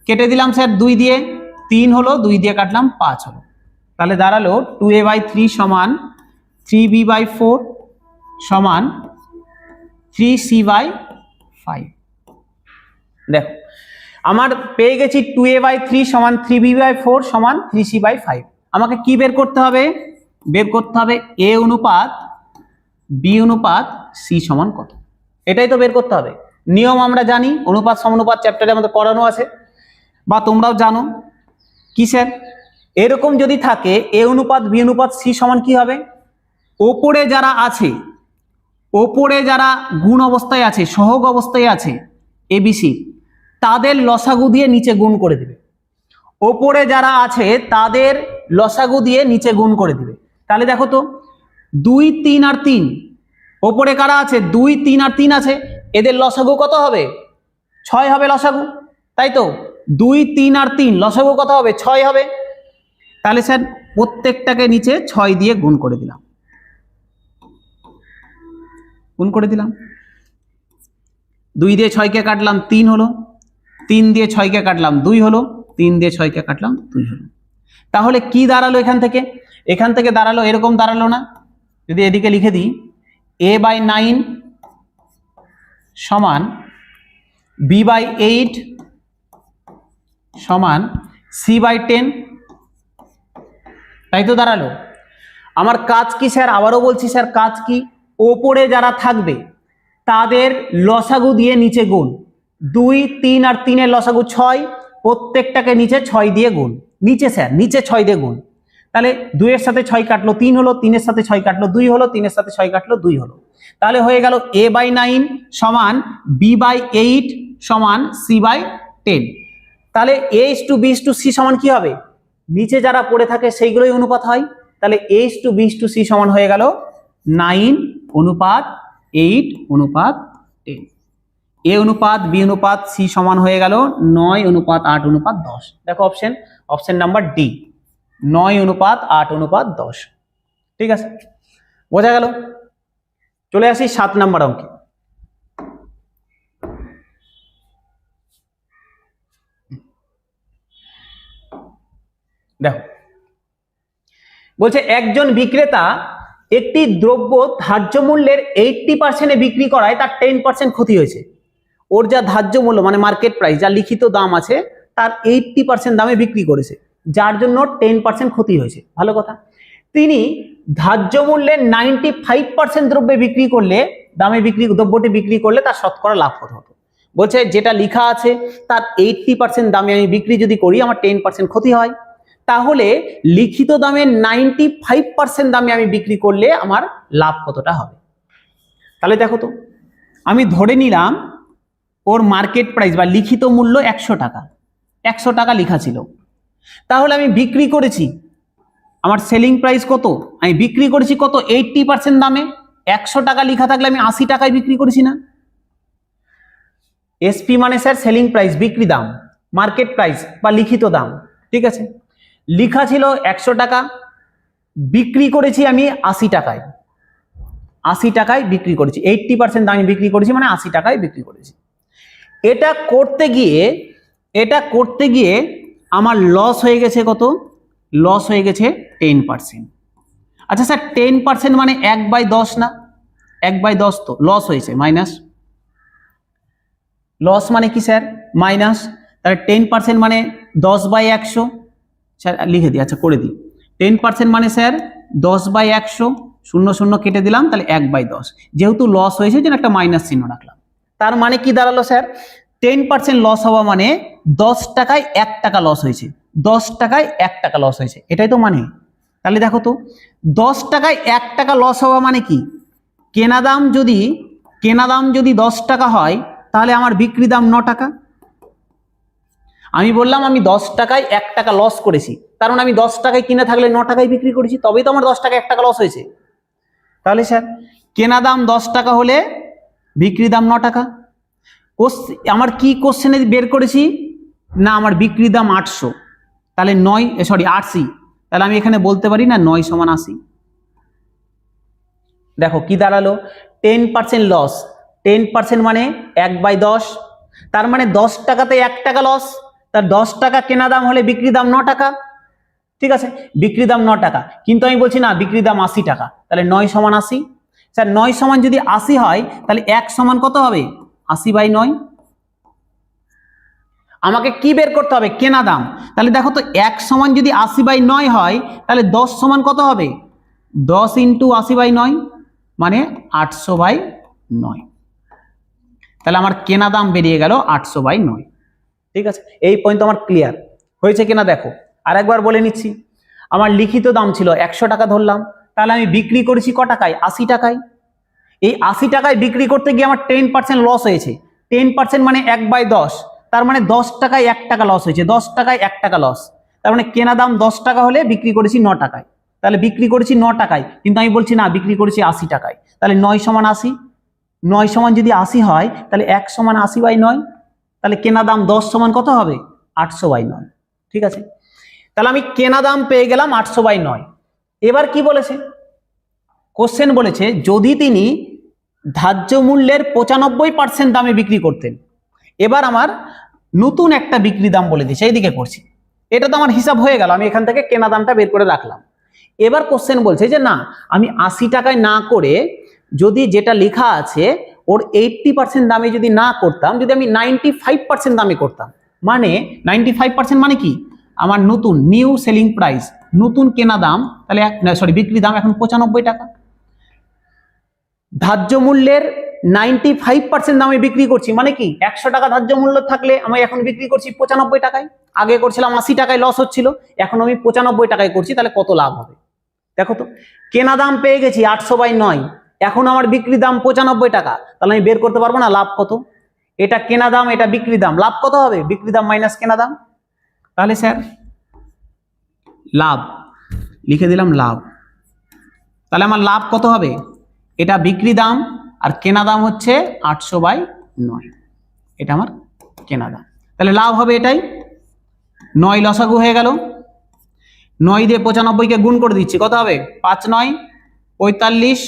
কেটে দিলাম স্যার 2 দিয়ে, 3 হলো, 2 দিয়ে কাটলাম 5 হলো, তাহলে দাঁড়ালো 2a/3 সমান 3b/4 সমান 3c/5। দেখো আমার পেয়ে গেছি 2a/3 সমান 3b/4 সমান 3c/5। আমাকে কি বের করতে হবে? বের করতে হবে a অনুপাত b অনুপাত c সমান কত। এটাই তো বের করতে হবে। নিয়ম আমরা জানি, অনুপাত সমানুপাত চ্যাপ্টারে আমাদের পড়ানো আছে বা তোমরাও জানো। কি স্যার? এরকম যদি থাকে a অনুপাত b অনুপাত c সমান কি হবে? ওপরে যারা আছে, ওপরে যারা গুণ অবস্থায় আছে, সহগ অবস্থায় আছে ABC, তাদের লসাগু দিয়ে নিচে গুণ করে দিবে। ওপরে যারা আছে তাদের লসাগু দিয়ে নিচে গুণ করে দিবে। তাহলে দেখো তো 2 3 আর 3, ওপরে কারা আছে? 2 3 আর 3 আছে, এদের লসাগু কত হবে? 6 হবে লসাগু, তাই তো? 2 3 আর 3 লসাগু কত হবে? 6 হবে। তাহলে স্যার প্রত্যেকটাকে নিচে 6 দিয়ে গুণ করে দিলাম, গুণ করে দিলাম। 2 দিয়ে 6কে কাটলাম 3 হলো, 3 দিয়ে 6কে কাটলাম 2 হলো, 3 দিয়ে 6কে কাটলাম 2 হলো। তাহলে কি দাঁড়ালো এখান থেকে? এখান থেকে দাঁড়ালো, এরকম দাঁড়ালো না? যদি এদিকে লিখে দিই a/9 সমান b/8 সমান c/10, তাই তো দাঁড়ালো। আমার কাজ কি স্যার? আবারও বলছি স্যার, কাজ কি? ওপরে যারা থাকবে তাদের লসাগু দিয়ে নিচে গুণ। 2 3 আর 3 এর লসাগু 6, প্রত্যেকটাকে নিচে 6 দিয়ে গুণ। নিচে স্যার, নিচে 6 দিয়ে গুণ। তাহলে 2 এর সাথে 6 কাটলো 3 হলো, 3 এর সাথে 6 কাটলো 2 হলো, 3 এর সাথে 6 কাটলো 2 হলো। তাহলে হয়ে গেল a/9 সমান b/8 সমান c/10। তাহলে A:B:C সমান কি হবে? নিচে যারা পড়ে থাকে সেইগুলোই অনুপাত হয়। তাহলে A:B:C সমান হয়ে গেল 9 অনুপাত 8 অনুপাত 10। A অনুপাত B অনুপাত C সমান হয়ে গেল 9 অনুপাত 8 অনুপাত 10। দেখো অপশন, অপশন নাম্বার ডি, 9 অনুপাত 8 অনুপাত 10। ঠিক আছে, বোঝা গেল? চলে আসি 7 নাম্বার অঙ্কে। দেখো বলছে একজন বিক্রেতা একটি দ্রব্য ধার্য মূল্যের 80% বিক্রি করায় তার 10% ক্ষতি হয়েছে। ওর যা ধার্য মূল্য মানে মার্কেট প্রাইস, যা লিখিত দাম আছে, তার 80% দামে বিক্রি করেছে, যার জন্য 10% ক্ষতি হয়েছে। ভালো কথা। তিনি ধার্য মূল্যের 95% দ্রব্যে বিক্রি করলে, দ্রব্যটি বিক্রি করলে তার শতকরা লাভ কত হতো? বলছে যেটা লেখা আছে তার 80% দামে আমি বিক্রি যদি করি, আমার 10% ক্ষতি হয়। তাহলে লিখিত দামের 95% দামে আমি বিক্রি করলে আমার লাভ কতটা হবে? তাহলে দেখো তো, আমি ধরে নিলাম ওর মার্কেট প্রাইস বা লিখিত মূল্য 100 টাকা, 100 টাকা লেখা ছিল। তাহলে আমি বিক্রি করেছি, আমার সেলিং প্রাইস কত? আমি বিক্রি করেছি কত? 80% দামে। 100 টাকা লেখা থাকলে আমি 80 টাকায় বিক্রি করেছি না? এসপি মানে স্যার সেলিং প্রাইস, বিক্রি দাম, মার্কেট প্রাইস বা লিখিত দাম। ঠিক আছে, লেখা ছিল 100 টাকা, বিক্রি করেছি আমি 80 টাকায়। 80 টাকায় বিক্রি করেছি, 80% দামে বিক্রি করেছি, মানে 80 টাকায় বিক্রি করেছি। এটা করতে গিয়ে আমার লস হয়ে গেছে কত? লস হয়ে গেছে 10%। আচ্ছা স্যার 10% মানে 1/10 না? 1/10 তো লস হয়েছে, মাইনাস। লস মানে কি স্যার? মাইনাস। তাহলে 10% মানে 10/100, স্যার লিখে দিই, আচ্ছা করে দিই। 10% মানে স্যার 10/100, 0 কেটে দিলাম, তাহলে 1/10। যেহেতু লস হয়েছে জন্য একটা মাইনাস চিহ্ন রাখলাম। তার মানে কি দাঁড়ালো স্যার? 10% লস হওয়া মানে 10 টাকায় 1 টাকা লস হয়েছে, 10 টাকায় 1 টাকা লস হয়েছে, এটাই তো মানে। তাহলে দেখো তো 10 টাকায় 1 টাকা লস হওয়া মানে কি? কেনা দাম যদি 10 টাকা হয় তাহলে আমার বিক্রি দাম 9 টাকা। আমি বললাম আমি 10 টাকায় 1 টাকা লস করেছি, কারণ আমি 10 টাকায় কিনে থাকলে 9 টাকায় বিক্রি করেছি, তবেই তো আমার 10 টাকায় 1 টাকা লস হয়েছে। তাহলে স্যার কেনা দাম 10 টাকা হলে বিক্রি দাম 9 টাকা। আমার কি কোশ্চেনে বের করেছি না, আমার বিক্রি দাম 800, তাহলে 80, তাহলে আমি এখানে বলতে পারি না 9 = 80। দেখো কি দাঁড়ালো, 10% লস, 10% মানে 1/10, তার মানে 10 টাকাতে 1 টাকা লস, তার 10 টাকা কেনা দাম হলে বিক্রি দাম 9 টাকা। ঠিক আছে, বিক্রি দাম 9 টাকা, কিন্তু আমি বলছি না বিক্রি দাম 80 টাকা, তাহলে 9 = 80। স্যার 9 সমান যদি 80 হয় তাহলে 1 সমান কত হবে? 80/9। আমাকে কি বের করতে হবে? কেনা দাম। তাহলে দেখো তো 1 সমান যদি 80/9 হয় তাহলে 10 সমান কত হবে? 10 × 80/9 মানে 800/9। তাহলে আমার কেনা দাম বেরিয়ে গেল 800/9। ঠিক আছে, এই পয়েন্ট আমার ক্লিয়ার হয়েছে কিনা দেখো। আরেকবার বলে নিচ্ছি, আমার লিখিত দাম ছিল 100 টাকা ধরলাম, তাহলে আমি বিক্রি করেছি ক টাকায়? 80 টাকায়। এই 80 টাকায় বিক্রি করতে গিয়ে আমার 10% লস হয়েছে, 10% মানে 1/10, তার মানে 10 টাকায় 1 টাকা লস হয়েছে, 10 টাকায় 1 টাকা লস, তার মানে কেনা দাম 10 টাকা হলে বিক্রি করেছি 9 টাকায়, তাহলে বিক্রি করেছি 9 টাকায়, কিন্তু আমি বলছি না বিক্রি করেছি 80 টাকায়, তাহলে 9 = 80। 9 সমান যদি 80 হয় তাহলে 1 সমান 80/9, তাহলে কেনা দাম 10 সমান কত হবে? 800/9। ঠিক আছে, তাহলে আমি কেনা দাম পেয়ে গেলাম 800/9। এবার কি বলেছে? কোশ্চেন বলেছে যদি তিনি ধার্য মূল্যের 95% দামে বিক্রি করতেন। এবার আমার নতুন একটা বিক্রি দাম বলে দিয়েছে, এইদিকে করছি, এটা তো আমার হিসাব হয়ে গেল, আমি এখান থেকে কেনা দামটা বের করে রাখলাম। এবার কোশ্চেন বলছে যে না, আমি 80 টাকায় না করে যদি যেটা লেখা আছে ওর 80% দামে যদি না করতাম, যদি আমি 95% দামে করতাম, মানে 95% মানে কি? আমার নতুন নিউ সেলিং প্রাইস, নতুন কেনা দাম, তাহলে বিক্রি দাম এখন 95 টাকা। ধার্য মূল্যের 95% দামে বিক্রি করছি, মানে কি 100 টাকা ধার্য মূল্য থাকলে আমি এখন বিক্রি করছি 95 টাকায়। আগে করছিলাম 80 টাকায়, লস হচ্ছিল, এখন আমি 95 টাকায় করছি, তাহলে কত লাভ হবে? দেখো তো, কেনা দাম পেয়ে গেছি 800/9, এখন আমার বিক্রি দাম 95 টাকা, তাহলে আমি বের করতে পারবো না লাভ কত? এটা কেনা দাম, এটা বিক্রি দাম, লাভ কত হবে? বিক্রি দাম মাইনাস কেনা দাম। তাহলে স্যার লাভ লিখে দিলাম লাভ, তাহলে আমার লাভ কত হবে? এটা বিক্রি দাম আর কেনা দাম হচ্ছে 800/9, এটা আমার কেনা দাম, তাহলে লাভ হবে এটাই। 9 লসাগু হয়ে গেল, 9 দিয়ে 95কে গুণ করে দিচ্ছি, কত হবে? 5 × 9 = 45,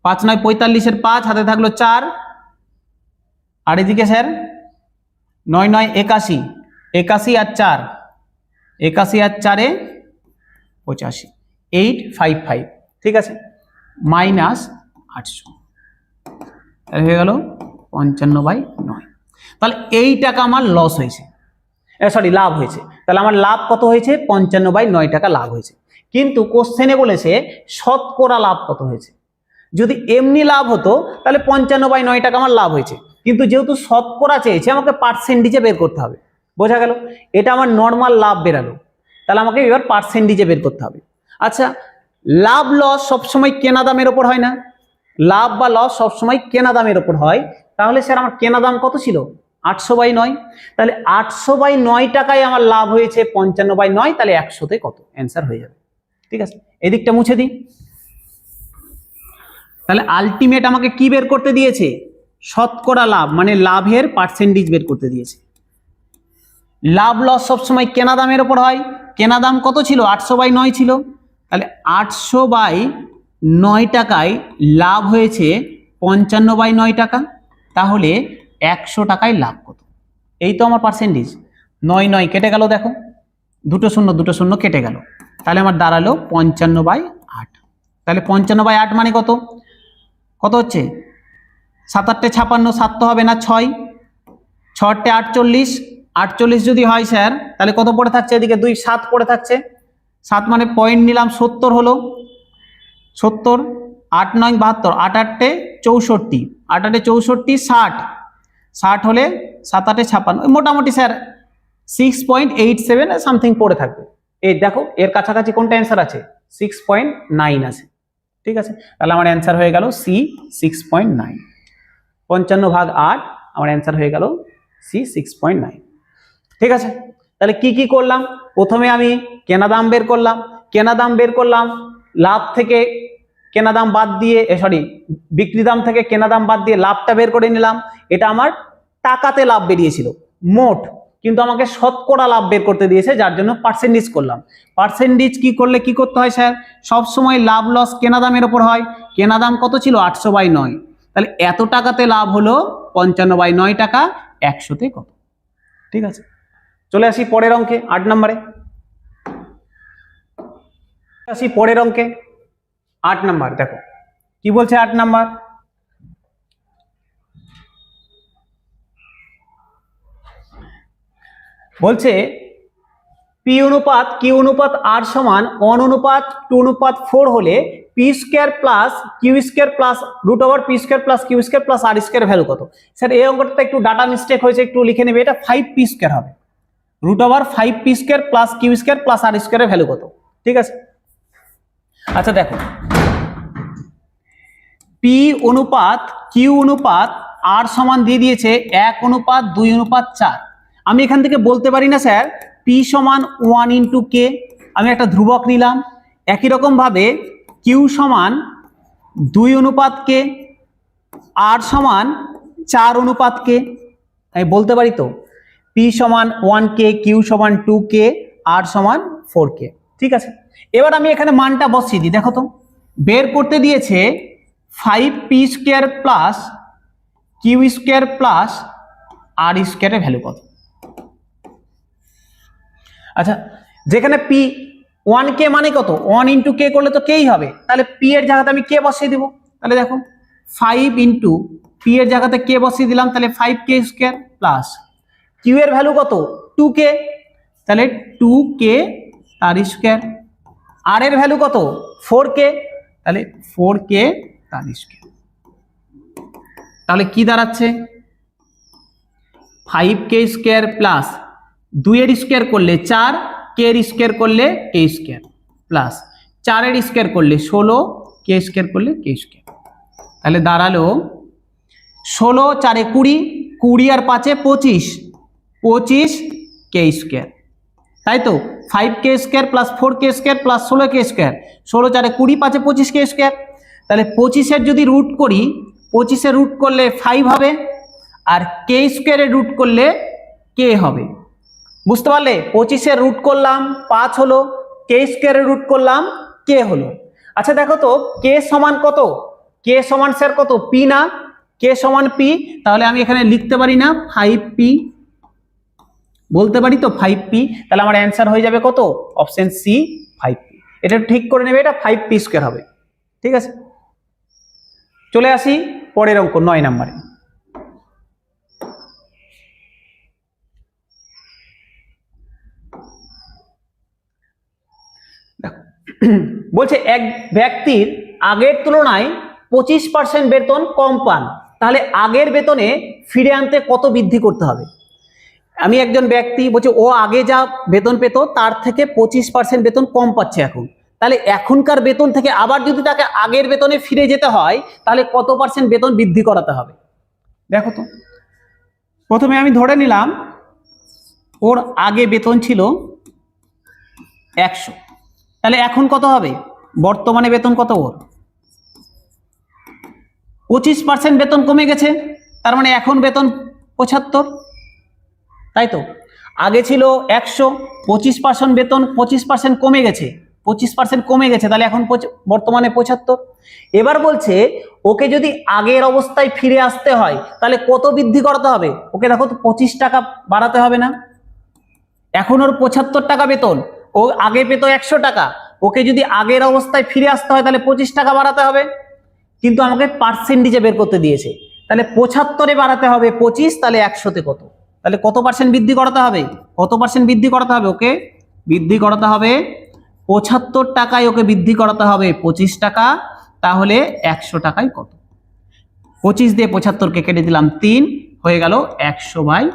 5 × 9 = 45, 5 হাতে থাকলো 4, আর এদিকে স্যার 9 × 9 = 81, 81 আর 4, 81 আর 4 = 85, 855। ঠিক আছে, -800, হয়ে গেল 55/9। তাহলে এই টাকা আমার লস হয়েছে, লাভ হয়েছে। তাহলে আমার লাভ কত হয়েছে? 55/9 টাকা লাভ হয়েছে। কিন্তু কোশ্চেনে বলেছে শতকরা লাভ কত হয়েছে। যদি এমনি লাভ হতো তাহলে 55/9 টাকা আমার লাভ হয়েছে, কিন্তু যেহেতু শতকরা চেয়েছে আমাকে পার্সেন্টেজে বের করতে হবে। বোঝা গেল? এটা আমার নর্মাল লাভ বেরালো, তাহলে আমাকে এবার পার্সেন্টেজে বের করতে হবে। আচ্ছা, লাভ লস সবসময় কেনা দামের ওপর হয় না? লাভ বা লস সবসময় কেনা দামের ওপর হয়, তাহলে স্যার আমার কেনা দাম কত ছিল? 800/9, তাহলে 800/9 টাকায় আমার লাভ হয়েছে 55/9, তাহলে 100তে কত? অ্যান্সার হয়ে যাবে। ঠিক আছে, এদিকটা মুছে দিই। তাহলে আলটিমেট আমাকে কি বের করতে দিয়েছে? শতকরা লাভ, মানে লাভের পার্সেন্টেজ বের করতে দিয়েছে। লাভ লস সবসময় কেনা দামের ওপর হয়, কেনা দাম কত ছিল? 800/9 ছিল, তাহলে 800/9 টাকায় লাভ হয়েছে 55/9 টাকা, তাহলে 100 টাকায় লাভ কত? এই তো আমার পার্সেন্টেজ। 9 9 কেটে গেল, দেখো দুটো শূন্য কেটে গেল, তাহলে আমার দাঁড়ালো 55/8। তাহলে 55/8 মানে কত? কত হচ্ছে? 7 8 56, 7 তো হবে না, 6 6 8 48, 48 যদি হয় স্যার তাহলে কত পড়ে থাকছে, এদিকে 2 7 পড়ে থাকছে, 7 মানে পয়েন্ট নিলাম 70 হলো, 70, 8 9 72, 8 8 64, 8 8 64, 60, 60 হলে 7 8 56, মোটামুটি স্যার 6.87 সামথিং পড়ে থাকবে। এই দেখো এর কাছাকাছি কোনটা অ্যান্সার আছে, 6.9 আছে। ঠিক আছে, তাহলে আমার অ্যান্সার হয়ে গেল সি 6.9। 55/8 আমার অ্যান্সার হয়ে গেল সি 6.9। ঠিক আছে, তাহলে কি কি করলাম, প্রথমে আমি কেনা দাম বের করলাম, কেনা দাম বের করলাম, লাভ থেকে কেনা দাম বাদ দিয়ে বিক্রি দাম থেকে কেনা দাম বাদ দিয়ে লাভটা বের করে নিলাম। এটা আমার টাকাতে লাভ বেরিয়েছিল মোট, কিন্তু আমাকে শতকরা লাভ বের করতে দিয়েছে, যার জন্য পার্সেন্টেজ করলাম। পার্সেন্টেজ কি করলে কি করতে হয় স্যার, সব সময় লাভ লস কেনা দামের উপর হয়। কেনা দাম কত ছিল, 800/9, তাহলে এত টাকাতে লাভ হলো 55/9 টাকা, 100তে কত। ঠিক আছে, চলে আসি পরের অঙ্কে 8 নম্বরে। আসি পরের অঙ্কে 8 নম্বর, দেখো কি বলছে 8 নম্বর, বলছে পি অনুপাত কিউ অনুপাত আর সমান 1:2:4 হলে P square plus Q square plus √পি square plus Q square plus R square value কত। স্যার এই অঙ্কটা একটু ডাটা মিস্টেক হয়েছে, একটু লিখে নেবে, এটা 5p স্কোয়ার হবে, √5p square plus Q square plus R স্কোয়ারের ভ্যালু কত। ঠিক আছে, আচ্ছা দেখো পি অনুপাত কিউ অনুপাত আর সমান দিয়ে দিয়েছে 1:2:4। আমি এখান থেকে বলতে পারি না স্যার পি সমান 1 × কে, আমি একটা ধ্রুবক নিলাম। একই রকম ভাবে কিউ সমান 2:কে, আর সমান 4:কে, আমি বলতে পারি তো পি সমান 1k, কিউ সমান 2k, আর সমান 4k। ঠিক আছে, এবার আমি এখানে মানটা বসিয়ে দিই। দেখো তো বের করতে দিয়েছে 5p square plus Q square plus R স্কোয়ারের ভ্যালু কত। আচ্ছা, যেখানে পি 1k মানে কত, 1 × কে করলে তো কেই হবে, তাহলে পি এর জায়গাতে আমি কে বসিয়ে দিব। তাহলে দেখো 5 × পি এর জায়গাতে কে বসিয়ে দিলাম, তাহলে 5k স্কোয়ার প্লাস কিউ এর ভ্যালু কত 2k, তাহলে 2k তার স্কোয়ার, আর এর ভ্যালু কত 4k, তাহলে 4k তার স্কোয়ার। তাহলে কি দাঁড়াচ্ছে 5k স্কোয়ার প্লাস 2 এর স্কোয়ার করলে 4, কে এর স্কোয়ার করলে কে স্কোয়ার প্লাস 4 এর স্কোয়ার করলে 16, কে স্কোয়ার করলে কে স্কোয়ার। তাহলে দাঁড়ালো 16 4 20, 20 আর 5 25, 25 কে স্কোয়ার, তাই তো 5k square plus 4k square plus 16k square, 16 4 20, 5 25k square. তাহলে 25-এর যদি রুট করি, 25-এর রুট করলে 5 হবে, আর কে স্কোয়ারের রুট করলে কে হবে। বুঝতে পারলে, 25-এর রুট করলাম 5 হলো, কে স্কোয়ারের রুট করলাম কে হলো। আচ্ছা দেখো তো কে সমান কত, কে সমান স্যার কত পি না, কে সমান পি, তাহলে আমি এখানে লিখতে পারি না 5p, বলতে পারি তো 5p, তাহলে আমার অ্যান্সার হয়ে যাবে কত, অপশন সি 5p। এটা ঠিক করে নেবে, এটা 5p স্কোয়ার হবে। ঠিক আছে, চলে আসি পরের অঙ্ক 9 নম্বরে। বলছে এক ব্যক্তির আগের তুলনায় 25% বেতন কম পান, তাহলে আগের বেতনে ফিরে আনতে কত বৃদ্ধি করতে হবে। আমি একজন ব্যক্তি বলছে ও আগে যা বেতন পেত তার থেকে 25% বেতন কম পাচ্ছে এখন, তাহলে এখনকার বেতন থেকে আবার যদি তাকে আগের বেতনে ফিরে যেতে হয় তাহলে কত পার্সেন্ট বেতন বৃদ্ধি করাতে হবে। দেখো তো প্রথমে আমি ধরে নিলাম ওর আগে বেতন ছিল 100, তাহলে এখন কত হবে, বর্তমানে বেতন কত ওর 25% বেতন কমে গেছে, তার মানে এখন বেতন 75, তাই তো আগে ছিল 100, 25% বেতন 25% কমে গেছে, 25% কমে গেছে, তাহলে এখন বর্তমানে 75। এবার বলছে ওকে যদি আগের অবস্থায় ফিরে আসতে হয় তাহলে কত বৃদ্ধি করাতে হবে, ওকে দেখো তো 25 টাকা বাড়াতে হবে না, এখন ওর 75 টাকা বেতন, ও আগে পেত 100 টাকা, ওকে যদি আগের অবস্থায় ফিরে আসতে হয় তাহলে 25 টাকা বাড়াতে হবে, কিন্তু আমাকে পার্সেন্টেজে বের করতে দিয়েছে, তাহলে 75-এ বাড়াতে হবে 25, তাহলে 100-তে কত, তাহলে কত পার্সেন্ট বৃদ্ধি করাতে হবে? কত পার্সেন্ট বৃদ্ধি করাতে হবে? ওকে বৃদ্ধি করাতে হবে 75 টাকায়, ওকে বৃদ্ধি করাতে হবে 25 টাকা। তাহলে 100 টাকায় কত? 25 দিয়ে 75কে কেটে দিলাম 3, হয়ে গেল 100/3।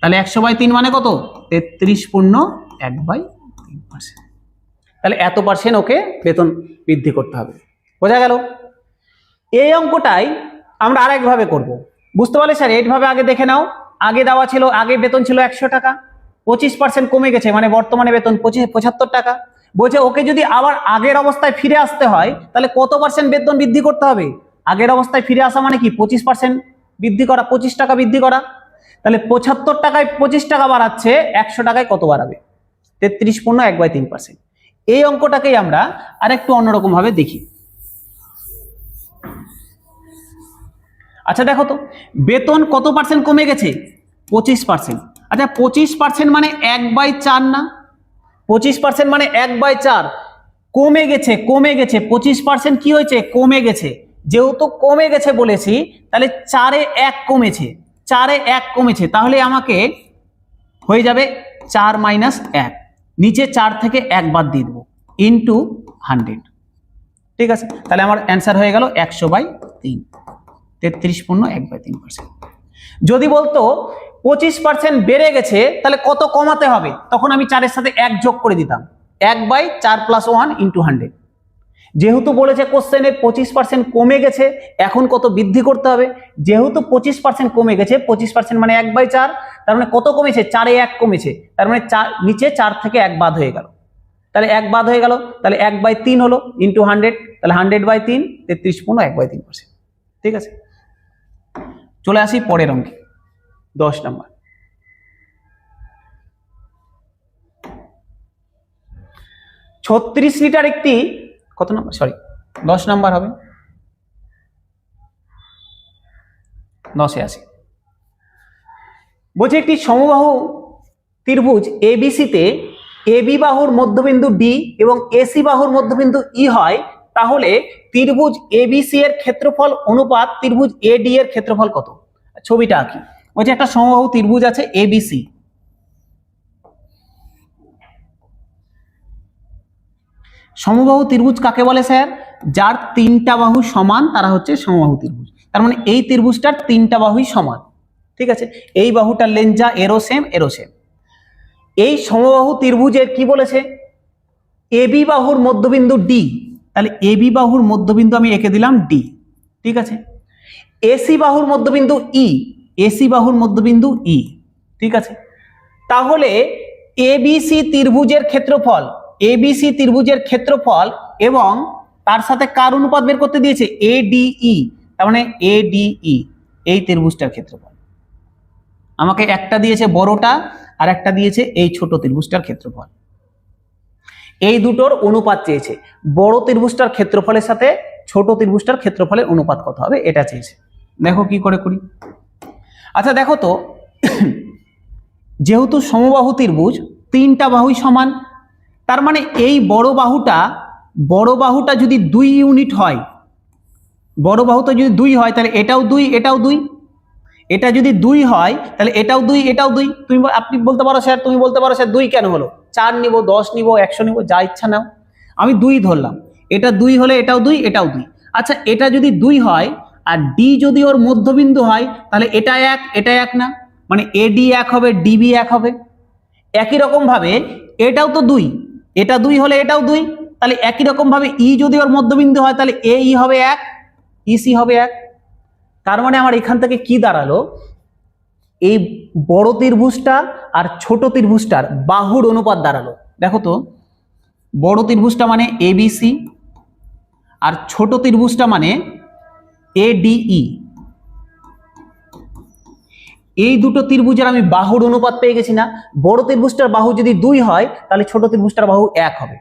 তাহলে 100/3 মানে কত? 33.1/3%। তাহলে এত পার্সেন্ট ওকে বেতন বৃদ্ধি করতে হবে। বোঝা গেল? এই অঙ্কটাই আমরা আরেকভাবে করব। বুঝতে পারলে স্যার? এইভাবে আগে দেখে নাও। আগে দেওয়া ছিল, আগে বেতন ছিল 100 টাকা, 25% কমে গেছে, মানে বর্তমানে বেতন 75 টাকা। বলছে ওকে যদি আবার আগের অবস্থায় ফিরে আসতে হয় তাহলে কত পার্সেন্ট বেতন বৃদ্ধি করতে হবে? আগের অবস্থায় ফিরে আসা মানে কি? 25% বৃদ্ধি করা, 25 টাকা বৃদ্ধি করা। তাহলে 75 টাকায় 25 টাকা বাড়াচ্ছে, 100 টাকায় কত বাড়াবে? 33.1/3%। এই অঙ্কটাকেই আমরা আরেকটু অন্যরকম ভাবে দেখি। আচ্ছা দেখো তো, বেতন কত পার্সেন্ট কমে গেছে? 25%। আচ্ছা 25% মানে 1/4 না? 25% মানে 1/4 কমে গেছে, কমে গেছে। 25% কি হয়েছে? কমে গেছে। যেহেতু কমে গেছে বলেছি, তাহলে 4-এ 1 কমেছে, 4-এ 1 কমেছে। তাহলে আমাকে হয়ে যাবে 4 - 1, নিচে 4 থেকে 1 বাদ দিয়ে দেবো, ইন্টু 100। ঠিক আছে, তাহলে আমার অ্যান্সার হয়ে গেল 100/3, 33.1/3%। যদি বলতো 25% বেড়ে গেছে তাহলে কত কমাতে হবে, তখন আমি 4-এর সাথে 1 যোগ করে দিতাম, 1/4 + 1 × 100। যেহেতু বলেছে কোশ্চেনে 25% কমে গেছে, এখন কত বৃদ্ধি করতে হবে? যেহেতু 25% কমে গেছে, 25% মানে 1/4, তার মানে কত কমেছে? 4-এ 1 কমেছে, তার মানে নিচে 4 থেকে 1 বাদ হয়ে গেল। তাহলে 1 বাদ হয়ে গেল, তাহলে 1/3 হলো, ইন্টু 100, তাহলে 100/3, 33.1/3%। ঠিক আছে, চলে আসি পরের অঙ্কে, 10 নম্বর। 36 লিটার একটি, কত নম্বর? সরি 10 নম্বর হবে, 10-এ আসি। বলছে একটি সমবাহু ত্রিভুজ এবিসিতে এবি বাহুর মধ্যবিন্দু ডি এবং এসি বাহুর মধ্যবিন্দু ই হয়, তাহলে ত্রিভুজ এবিসি এর ক্ষেত্রফল অনুপাত ত্রিভুজ এডি এর ক্ষেত্রফল কত? ছবিটা আঁকি। বলছে একটা সমবাহু ত্রিভুজ আছে এবিসি, সমবাহু ত্রিভুজ কাকে বলে স্যার? যার 3টা বাহু সমান তারা হচ্ছে সমবাহু ত্রিভুজ। তার মানে এই ত্রিভুজটার 3টা বাহুই সমান। ঠিক আছে, এই বাহুটার লেন্থ যা, এরও সেম, এরও সেম। এই সমবাহু ত্রিভুজের কি বলেছে? এবি বাহুর মধ্যবিন্দু ডি, তাহলে এবি বাহুর মধ্যবিন্দু আমি এঁকে দিলাম ডি। ঠিক আছে, এসি বাহুর মধ্যবিন্দু ই, এসি বাহুর মধ্যবিন্দু ই। ঠিক আছে, তাহলে এবিসি ত্রিভুজের ক্ষেত্রফল, এবিসি ত্রিভুজের ক্ষেত্রফল এবং তার সাথে কার অনুপাত বের করতে দিয়েছে? এডিই। তার মানে এডিই এই ত্রিভুজটার ক্ষেত্রফল। আমাকে একটা দিয়েছে বড়টা আর একটা দিয়েছে এই ছোট ত্রিভুজটার ক্ষেত্রফল। এই দুটোর অনুপাত চেয়েছে, বড় ত্রিভুজটার ক্ষেত্রফলের সাথে ছোট ত্রিভুজটার ক্ষেত্রফলের অনুপাত কত হবে এটা চেয়েছে। দেখো কি করে করি। আচ্ছা দেখো তো, যেহেতু সমবাহু ত্রিভুজ 3টা বাহুই সমান, তার মানে এই বড় বাহুটা যদি 2 ইউনিট হয়, বড় বাহুটা যদি 2 হয় তাহলে এটাও 2, এটাও 2। এটা যদি 2 হয় তাহলে এটাও 2, এটাও 2। আপনি বলতে পারো স্যার, তুমি বলতে পারো স্যার 2 কেন হলো? 4 নিব, 10 নিব, 100 নিব, যা ইচ্ছা নাও, আমি 2 ধরলাম। এটা 2 হলে এটাও 2, এটাও 2। আচ্ছা এটা যদি 2 হয় আর ডি যদি ওর মধ্যবিন্দু হয় তাহলে এটা 1, এটা 1 না, মানে এডি 1 হবে, ডিবি 1 হবে। একই রকম ভাবে এটাও তো 2, এটা 2 হলে এটাও 2, তাহলে একই রকম ভাবে ই যদি ওর মধ্যবিন্দু হয় তাহলে এ ই হবে 1, ইসি হবে 1। তার মানে আমার এখান থেকে কি দাঁড়ালো? এই বড় ত্রিভুজটা আর ছোট ত্রিভুজটার বাহুর অনুপাত দাঁড়ালো। দেখো তো, বড় ত্রিভুজটা মানে এবিসি আর ছোট ত্রিভুজটা মানে এডিই। এই দুটো ত্রিভুজের আমি বাহুর অনুপাত পেয়ে গেছি না? বড় ত্রিভুজটার বাহু যদি 2 হয় তাহলে ছোট ত্রিভুজটার বাহু 1 হবে।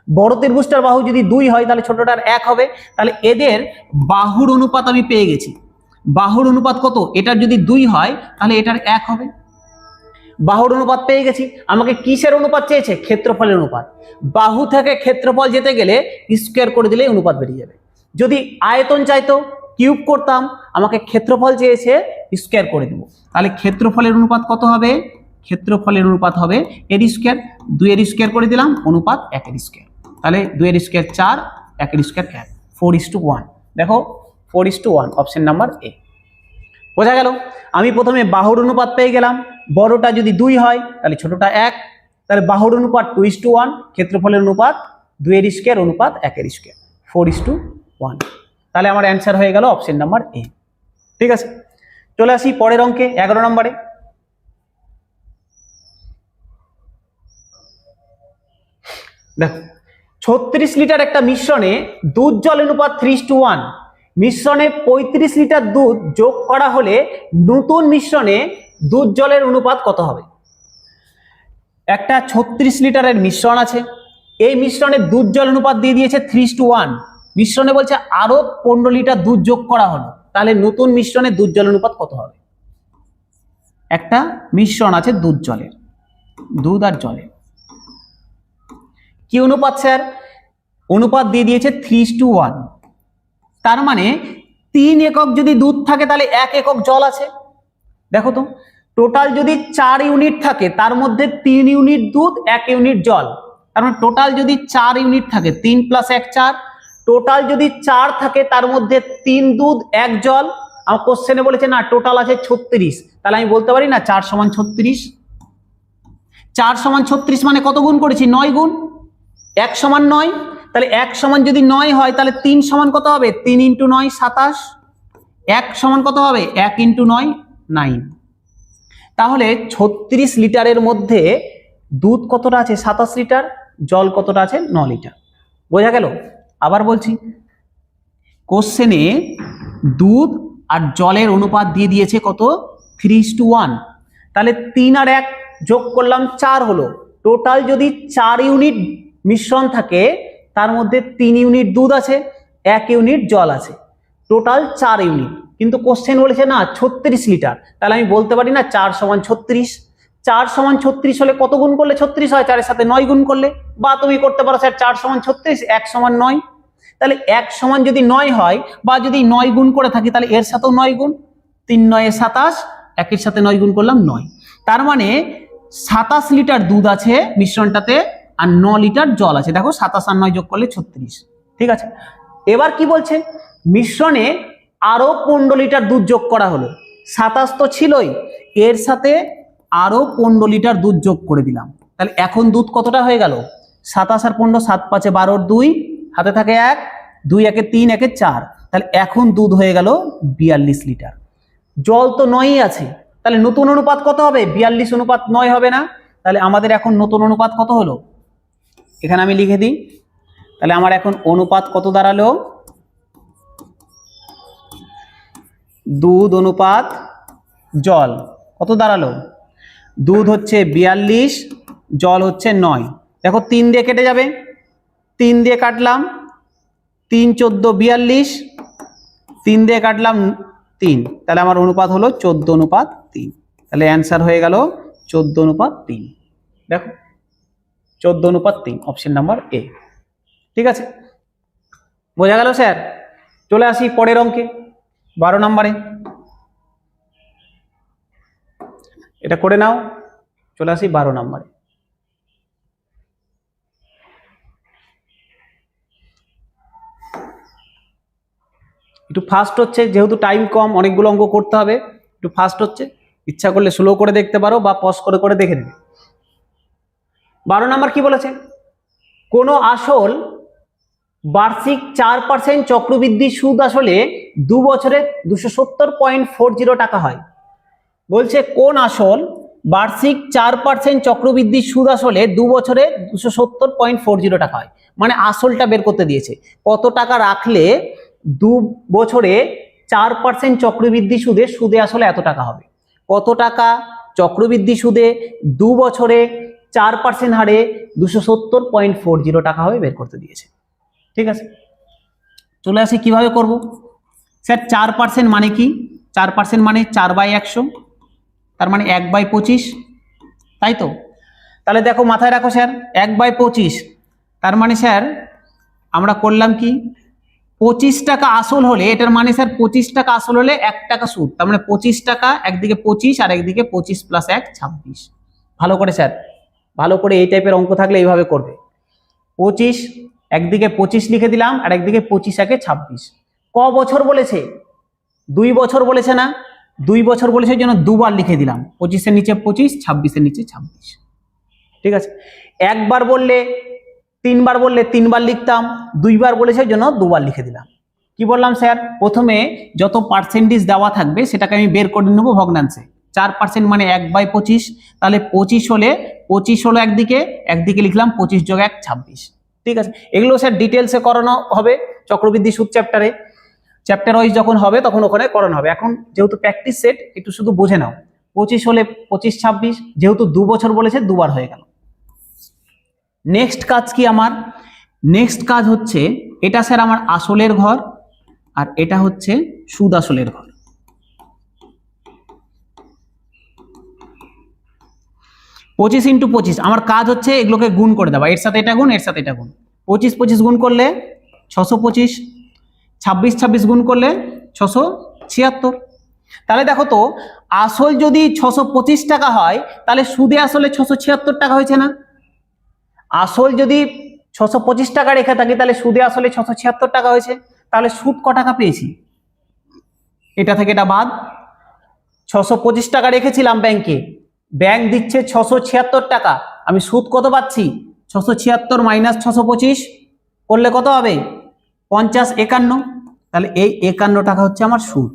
বড় ত্রিভুজটার বাহু যদি 2 হয় তাহলে ছোটটার 1 হবে। তাহলে এদের বাহুর অনুপাত আমি পেয়ে গেছি। বাহুর অনুপাত কত? এটার যদি 2 হয় তাহলে এটার 1 হবে। বাহুর অনুপাত পেয়ে গেছি। আমাকে কিসের অনুপাত চেয়েছে? ক্ষেত্রফলের অনুপাত। বাহু থেকে ক্ষেত্রফল যেতে গেলে স্কয়ার করে দিলেই অনুপাত বেরিয়ে যাবে। যদি আয়তন চাইতো কিউব করতাম, আমাকে ক্ষেত্রফল চেয়েছে স্কোয়ার করে দেবো। তাহলে ক্ষেত্রফলের অনুপাত কত হবে? ক্ষেত্রফলের অনুপাত হবে এর স্কোয়ার, 2 এর স্কোয়ার করে দিলাম, অনুপাত 1 এর স্কোয়ার। তাহলে 2 এর স্কোয়ার 4, 1 এর স্কোয়ার 1, 4:1। দেখো 4:1, অপশন নাম্বার এ। বোঝা গেল? আমি প্রথমে বাহুর অনুপাত পেয়ে গেলাম, বড়টা যদি 2 হয় তাহলে ছোটটা 1, তাহলে বাহুর অনুপাত 2:1, ক্ষেত্রফলের অনুপাত 2 এর স্কোয়ার অনুপাত 1 এর স্কোয়ার, 4:1। তাহলে আমার অ্যান্সার হয়ে গেল অপশন নাম্বার এ। ঠিক আছে, চলে আসি পরের অঙ্কে, 11 নম্বরে। দেখো 36 লিটার একটা মিশ্রণে দুধ জল অনুপাত 3:1, মিশ্রণে 35 লিটার দুধ যোগ করা হলে নতুন মিশ্রণে দুধ জলের অনুপাত কত হবে? একটা 36 লিটারের মিশ্রণ আছে, এই মিশ্রণে দুধ জল অনুপাত দিয়ে দিয়েছে 3:1, মিশ্রণে বলছে আরো 15 লিটার দুধ যোগ করা হলো, তাহলে নতুন মিশ্রণে দুধ জল অনুপাত কত হবে? একটা মিশ্রণ আছে দুধ জলের, দুধ আর জলের, কি অনুপাত স্যার? অনুপাত দিয়ে দিয়েছে 3:1, তার মানে 3 একক যদি দুধ থাকে তাহলে 1 একক জল আছে। দেখো তো, টোটাল যদি 4 ইউনিট থাকে তার মধ্যে 3 ইউনিট দুধ, 1 ইউনিট জল, তার মানে টোটাল যদি 4 ইউনিট থাকে, 3 + 1 4, টোটাল যদি 4 থাকে তার মধ্যে 3 দুধ 1 জল। আমার কোশ্চেনে বলেছে না টোটাল আছে 36, তাহলে আমি বলতে পারি না 4 = 36। 4 = 36 মানে কত গুণ করেছি? 9 গুণ। 1 = 9, তাহলে 1 সমান যদি 9 হয় তাহলে 3 সমান কত হবে? 3 × 9 27, 1 সমান কত হবে? 1 × 9 9। তাহলে 36 লিটারের মধ্যে দুধ কতটা আছে? 27 লিটার, জল কতটা আছে? 9 লিটার। বোঝা গেল? আবার বলছি, কোশ্চেনে দুধ আর জলের অনুপাত দিয়ে দিয়েছে কত? 3:1, তাহলে 3 আর 1 যোগ করলাম 4 হলো। টোটাল যদি 4 ইউনিট মিশ্রণ থাকে তার মধ্যে 3 ইউনিট দুধ আছে, 1 ইউনিট জল আছে, টোটাল 4 ইউনিট। কিন্তু কোশ্চেন বলেছে না 36 লিটার, তাহলে আমি বলতে পারি না 4 = 36। 4 = 36 হলে কত গুণ করলে 36 হয়? 4 এর সাথে 9 গুণ করলে। বা তুমি করতে পারো স্যার 4 = 36, 1 = 9, তাহলে 1 সমান যদি 9 হয় বা যদি 9 গুণ করে থাকি তাহলে এর সাথেও 9 গুণ, 3 × 9 = 27, 1 এর সাথে 9 গুণ করলাম 9, তার মানে 27 লিটার দুধ আছে মিশ্রণটাতে আর 9 লিটার জল আছে। দেখো 27 আর 9 যোগ করলে 36। ঠিক আছে, এবার কি বলছে? মিশ্রণে আরো 15 লিটার দুধ যোগ করা হলো। 27 তো ছিলই, এর সাথে আরো 15 লিটার দুধ যোগ করে দিলাম, তাহলে এখন দুধ কতটা হয়ে গেল? 27 আর 15, 7 × 5 = 12, 2 হাতে থাকে 1, 2 × 1 = 3, 1 × 4, তাহলে এখন দুধ হয়ে গেল 42 লিটার। জল তো 9ই আছে, তাহলে নতুন অনুপাত কত হবে? 42 অনুপাত 9 হবে না? তাহলে আমাদের এখন নতুন অনুপাত কত হলো? এখানে আমি লিখে দিই, তাহলে আমার এখন অনুপাত কত দাঁড়ালো? দুধ অনুপাত জল কত দাঁড়ালো? দুধ হচ্ছে 42, জল হচ্ছে 9। দেখো 3 দিয়ে কেটে যাবে, 3 দিয়ে কাটলাম, 3 × 14 = 42, 3 দিয়ে কাটলাম 3, তাহলে আমার অনুপাত হলো 14:3। তাহলে অ্যান্সার হয়ে গেল 14:3। দেখো 14:3, অপশন নাম্বার এ। ঠিক আছে, বোঝা গেল স্যার? চলে আসি পরের অঙ্কে, 12 নম্বরে। এটা করে নাও, চলে আসি 12 নম্বরে। একটু ফাস্ট হচ্ছে যেহেতু টাইম কম, অনেকগুলো অঙ্ক করতে হবে, একটু ফাস্ট হচ্ছে, ইচ্ছা করলে স্লো করে দেখতে পারো বা পজ করে করে দেখে নেবে। 12 নম্বর কি বলেছে? কোন আসল বার্ষিক 4% চক্রবৃদ্ধি সুদ আসলে 2 বছরে 270.40 টাকা হয়। বলছে কোন আসল বার্ষিক 4% চক্রবৃদ্ধি সুদ আসলে 2 বছরে 270.40 টাকা হয়। মানে আসলটা বের করতে দিয়েছে, কত টাকা রাখলে 2 বছরে 4% চক্রবৃদ্ধি সুদে সুদে আসলে এত টাকা হবে। কত টাকা চক্রবৃদ্ধি সুদে 2 বছরে 4% হারে 270.40 টাকা হবে বের করতে দিয়েছে। ঠিক আছে, চলে আসি কিভাবে করব। স্যার 4% মানে কি? 4% মানে 4/100, তার মানে 1/25, তাই তো? তাহলে দেখো মাথায় রাখো স্যার, 1/25, তার মানে স্যার আমরা করলাম কি 25 টাকা আসল হলে, এটার মানে স্যার 25 টাকা আসল হলে 1 টাকা সুদ, তার মানে 25 টাকা, একদিকে 25 আর একদিকে 25 প্লাস 1 26। ভালো করে স্যার, ভালো করে এই টাইপের অঙ্ক থাকলে এইভাবে করবে। 25 একদিকে 25 লিখে দিলাম আর একদিকে 25 একে 26। ক বছর বলেছে? 2 বছর বলেছে না? 2 বছর বলেছে, জন্য দুবার লিখে দিলাম, 25 এর নিচে 25, 26 এর নিচে 26। ঠিক আছে, একবার বললে, তিনবার বললে তিনবার লিখতাম, দুইবার বলেছে জন্য দুবার লিখে দিলাম। কি বললাম স্যার? প্রথমে যত পার্সেন্টেজ দেওয়া থাকবে সেটাকে আমি বের করে নেবো ভগ্নাংশে। 4% মানে 1/25, তাহলে 25 হলে 25 হলো একদিকে, একদিকে লিখলাম 25 যোগ 1 26। ঠিক আছে, এগুলো স্যার ডিটেলসে করানো হবে চক্রবৃদ্ধি সুদ চ্যাপ্টারে, চ্যাপ্টার ওয়াইজ যখন হবে তখন ওখানে করানো হবে। এখন যেহেতু প্র্যাকটিস সেট, একটু শুধু বুঝে নাও। 25 হলে 25 26, যেহেতু 2 বছর বলেছে দুবার হয়ে গেল। নেক্সট কাজ কি আমার? নেক্সট কাজ হচ্ছে, এটা স্যার আমার আসলের ঘর আর এটা হচ্ছে সুদ আসলের ঘর। পঁচিশ ইন্টু 25, আমার কাজ হচ্ছে এগুলোকে গুণ করে দেওয়া, এর সাথে এটা গুণ, এর সাথে এটা গুণ। 25 25 গুণ করলে 625, 26 26 গুণ করলে 676। তাহলে দেখো তো, আসল যদি 625 টাকা হয় তাহলে সুদে আসলে 676 টাকা হয়েছে না? আসল যদি 625 টাকা রেখে থাকি তাহলে সুদে আসলে 676 টাকা হয়েছে। তাহলে সুদ ক টাকা পেয়েছি? এটা থেকে এটা বাদ। 625 টাকা রেখেছিলাম ব্যাংকে, ব্যাংক দিচ্ছে 676 টাকা, আমি সুদ কত পাচ্ছি? 676 মাইনাস 625 করলে কত হবে? 50 51। তাহলে এই 51 টাকা হচ্ছে আমার সুদ।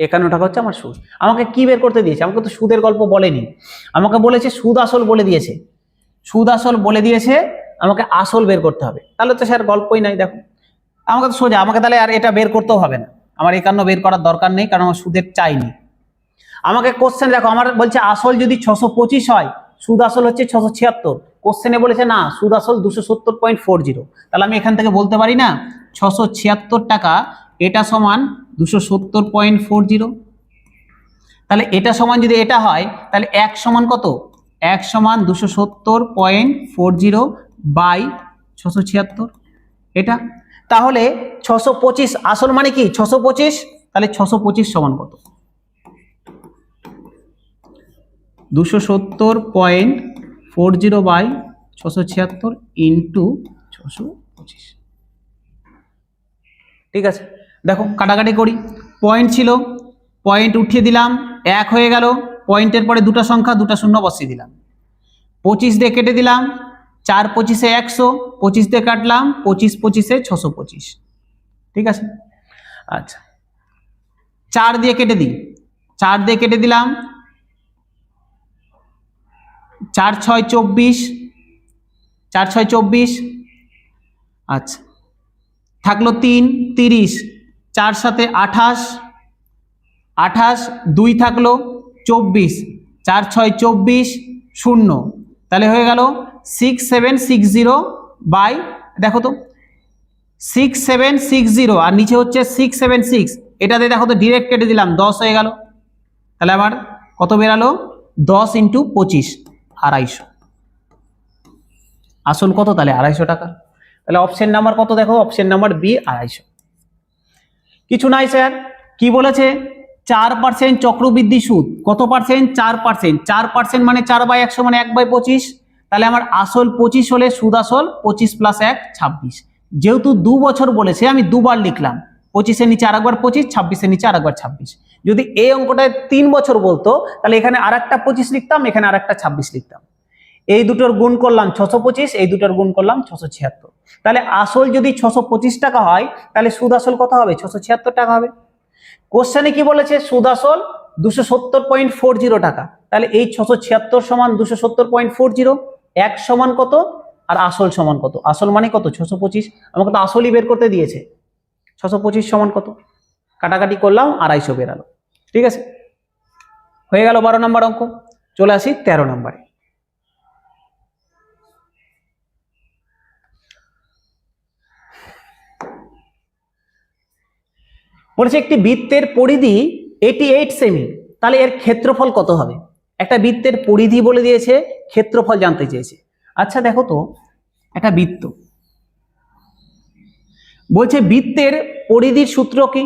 51 টাকা হচ্ছে আমার সুদ। আমাকে কি বের করতে দিয়েছে? আমাকে তো সুদের গল্প বলেনি, আমাকে বলেছে সুদ আসল বলে দিয়েছে। সুদ আসল বলে দিয়েছে, আমাকে আসল বের করতে হবে। তাহলে তো স্যার গল্পই নাই। দেখো আমাকে তো সোজা, আমাকে তাহলে আর এটা বের করতেও হবে না, আমার 51 বের করার দরকার নেই, কারণ আমার সুদের চাইনি। আমাকে কোশ্চেন দেখো, আমার বলছে আসল যদি 625 হয়, সুদ আসল হচ্ছে 676। কোশ্চেনে বলেছে না, সুদ আসল 270.40। তাহলে আমি এখান থেকে বলতে পারি না 676 টাকা এটা সমান 270.40। তাহলে এটা সমান যদি এটা হয়, তাহলে 1 সমান কত? 1 সমান 270.40 বাই 676 এটা। তাহলে 625 আসল মানে কি? 625। তাহলে 625 সমান কত? 270.40 বাই 676 ইন্টু 625। ঠিক আছে, দেখো কাটাকাটি করি। পয়েন্ট ছিল, পয়েন্ট উঠিয়ে দিলাম, 1 হয়ে গেল। পয়েন্টের পরে দুটো সংখ্যা, দুটো শূন্য বসিয়ে দিলাম। 25 দিয়ে কেটে দিলাম, 4 25 100, 25 দিয়ে কাটলাম, 25 25 625। ঠিক আছে, আচ্ছা 4 দিয়ে কেটে দিই, 4 দিয়ে কেটে দিলাম, 4 6 24, 4 6 24। আচ্ছা থাকলো 3 30, 4 সাথে 28, 28 2 থাকলো 24, 4 6 24 0। তাহলে হয়ে গেল 6760 বাই, দেখো তো 6760 আর নিচে হচ্ছে 676, এটাতে দেখো তো ডিরেক্ট কেটে দিলাম, 10 হয়ে গেল। তাহলে আবার কত বেরালো? 10 ইন্টু 25 250। আসল কত? তাহলে 250 টাকা। তাহলে অপশন নাম্বার কত? দেখো অপশন নাম্বার বি 250। কিছু নাই স্যার, কি বলেছে? 4% চক্রবৃদ্ধি সুদ। কত পার্সেন্ট? 4%। 4% মানে 4/100 মানে 1/25। তাহলে আমার আসল 25 হলে সুদ আসল 25 প্লাস 1 26। যেহেতু 2 বছর বলেছে আমি দুবার লিখলাম, 25 এর নিচে আরেকবার 25, 26 এর নিচে আরেকবার 26। যদি এই অঙ্কটায় 3 বছর বলতো তাহলে এখানে আরেকটা 25 লিখতাম, এখানে আরেকটা 26 লিখতাম। এই দুটোর গুণ করলাম 625, এই দুটোর গুণ করলাম 676। তাহলে আসল যদি 625 টাকা হয় তাহলে সুদ আসল কত হবে? 676 টাকা হবে। কোশ্চেনে কি বলেছে? সুদ আসল 270.40 টাকা। তাহলে এই 676 সমান 270.40, 1 সমান কত আর আসল সমান কত? আসল মানে কত? 625। আমাকে তো আসলই বের করতে দিয়েছে। 625 সমান কত? কাটাকাটি করলাম, 250 বেরালো। ঠিক আছে, হয়ে গেল 12 নম্বর অঙ্ক। চলে আসি 13 নম্বরে। বলেছে একটি বৃত্তের পরিধি 88 সেমি, তাহলে এর ক্ষেত্রফল কত হবে? একটা বৃত্তের পরিধি বলে দিয়েছে, ক্ষেত্রফল জানতে চেয়েছে। আচ্ছা দেখো তো, একটা বৃত্ত, বলছে বৃত্তের পরিধির সূত্র কি?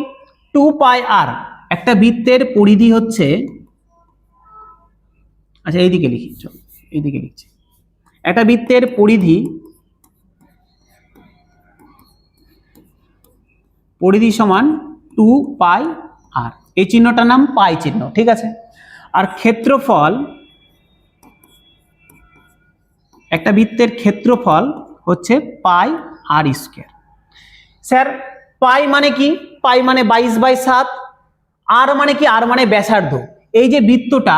2πr। একটা বৃত্তের পরিধি হচ্ছে, আচ্ছা এইদিকে লিখি, চল এইদিকে লিখছি। একটা বৃত্তের পরিধি সমান 2πr। এই চিহ্নটার নাম পাই চিহ্ন, ঠিক আছে। আর ক্ষেত্রফল, একটা বৃত্তের ক্ষেত্রফল হচ্ছে পাই আর স্কয়ার। স্যার পাই মানে কি? পাই মানে 22/7। আর মানে কি? আর মানে ব্যাসার্ধ। এই যে বৃত্তটা,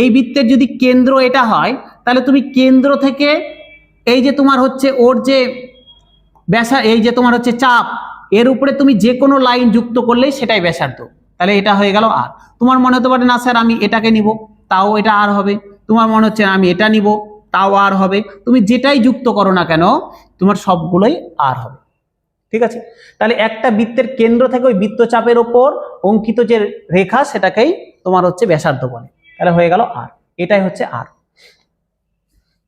এই বৃত্তের যদি কেন্দ্র এটা হয়, তাহলে তুমি কেন্দ্র থেকে এই যে তোমার হচ্ছে ওর যে এই যে তোমার হচ্ছে চাপ, এর উপরে তুমি যে কোনো লাইন যুক্ত করলেই সেটাই ব্যাসার্ধ। তাহলে এটা হয়ে গেল আর। তোমার মনে হতে পারে না স্যার আমি এটাকে নিব, তাও এটা আর হবে। তোমার মনে হচ্ছে আমি এটা নিব, তাও আর হবে। তুমি যেটাই যুক্ত করো না কেন, তোমার সবগুলোই আর হবে, ঠিক আছে। তাহলে একটা বৃত্তের কেন্দ্র থেকে ওই বৃত্তচাপের ওপর অঙ্কিত যে রেখা, সেটাকেই তোমার হচ্ছে ব্যাসার্ধ বলে। তাহলে হয়ে গেল আর, এটাই হচ্ছে আর।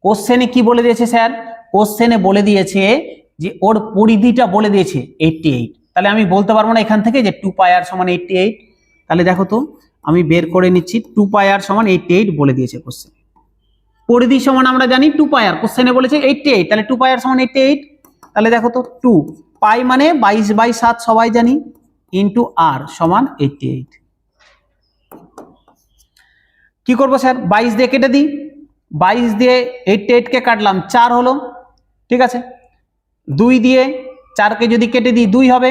কোশ্চেনে কি বলে দিয়েছে স্যার? কোশ্চেনে বলে দিয়েছে যে ওর পরিধিটা বলে দিয়েছে 88। তাহলে আমি বলতে পারবো না এখান থেকে যে 2πr সমান 88। তাহলে দেখো তো আমি বের করে নিচ্ছি, 2πr সমান 88 বলে দিয়েছে কোশ্চেন। পরিধি সমান আমরা জানি 2πr, কোশ্চেনে বলেছে 88, তাহলে 2πr সমান 88। তাহলে দেখো তো 2 পাই মানে 22/7 সবাই জানি, ইন্টু আর সমান 88। কি করবো স্যার? 22 দিয়ে কেটে দিই, 22 দিয়ে 88 কে কাটলাম, 4 হলো, ঠিক আছে। 2 দিয়ে 4কে যদি কেটে দিই 2 হবে।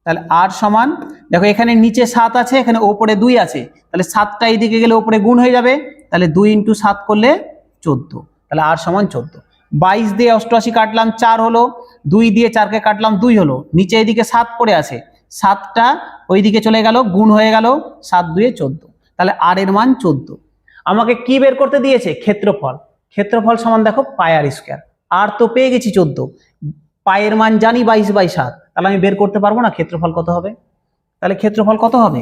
তাহলে আর সমান, দেখো এখানে নিচে 7 আছে, এখানে ওপরে 2 আছে, তাহলে 7টা এইদিকে গেলে ওপরে গুণ হয়ে যাবে, তাহলে 2 × 7 করলে 14। তাহলে আর সমান 14। 22 দিয়ে 88 কাটলাম, 4 হলো। 2 দিয়ে 4কে কাটলাম, 2 হলো। নিচে এইদিকে 7 পড়ে আছে, 7টা ওইদিকে চলে গেল, গুণ হয়ে গেল, 7 2 14। তাহলে আর এর মান 14। আমাকে কি বের করতে দিয়েছে? ক্ষেত্রফল। ক্ষেত্রফল সমান দেখো পাই আর স্কয়ার। আর তো পেয়ে গেছি 14, পায়ের মান জানি 22/7। তাহলে আমি বের করতে পারবো না ক্ষেত্রফল কত হবে? তাহলে ক্ষেত্রফল কত হবে?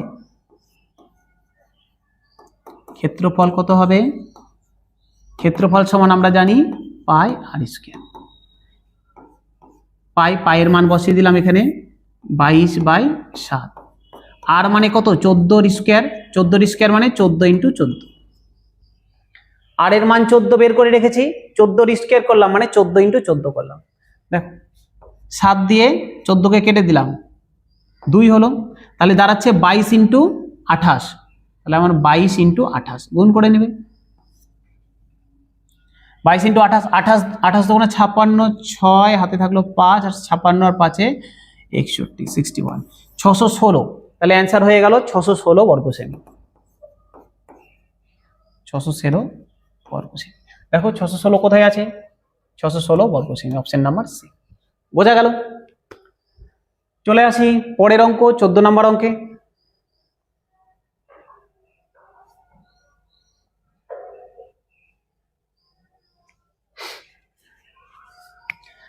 ক্ষেত্রফল কত হবে? ক্ষেত্রফল সমান আমরা জানি পাই আর স্কয়ার। পায়ের মান বসিয়ে দিলাম এখানে 22/7। আর মানে কত? 14 স্কয়ার। 14 স্কয়ার মানে 14 × 14। আর এর মান 14 বের করে রেখেছি, 14 স্কয়ার করলাম মানে 14 × 14 করলাম। দেখো 7 দিয়ে 14কে কেটে দিলাম, 2 হলো। তাহলে দাঁড়াচ্ছে 22 × 28। তাহলে আমার 22 × 28 গুণ করে নেবে। 22 × 28, 28 দোকানে 56, 6 হাতে থাকলো 5, আর 56 আর 5 61, 61, 616। তাহলে অ্যান্সার হয়ে গেল 616 বর্গ সেমি। 616 বর্গ সেমি। দেখো 616 কোথায় আছে? 616 বর্গ সেমি, অপশন নাম্বার সি। বোঝা গেল? চলে আসি পরের অঙ্ক, 14 নম্বর অঙ্কে।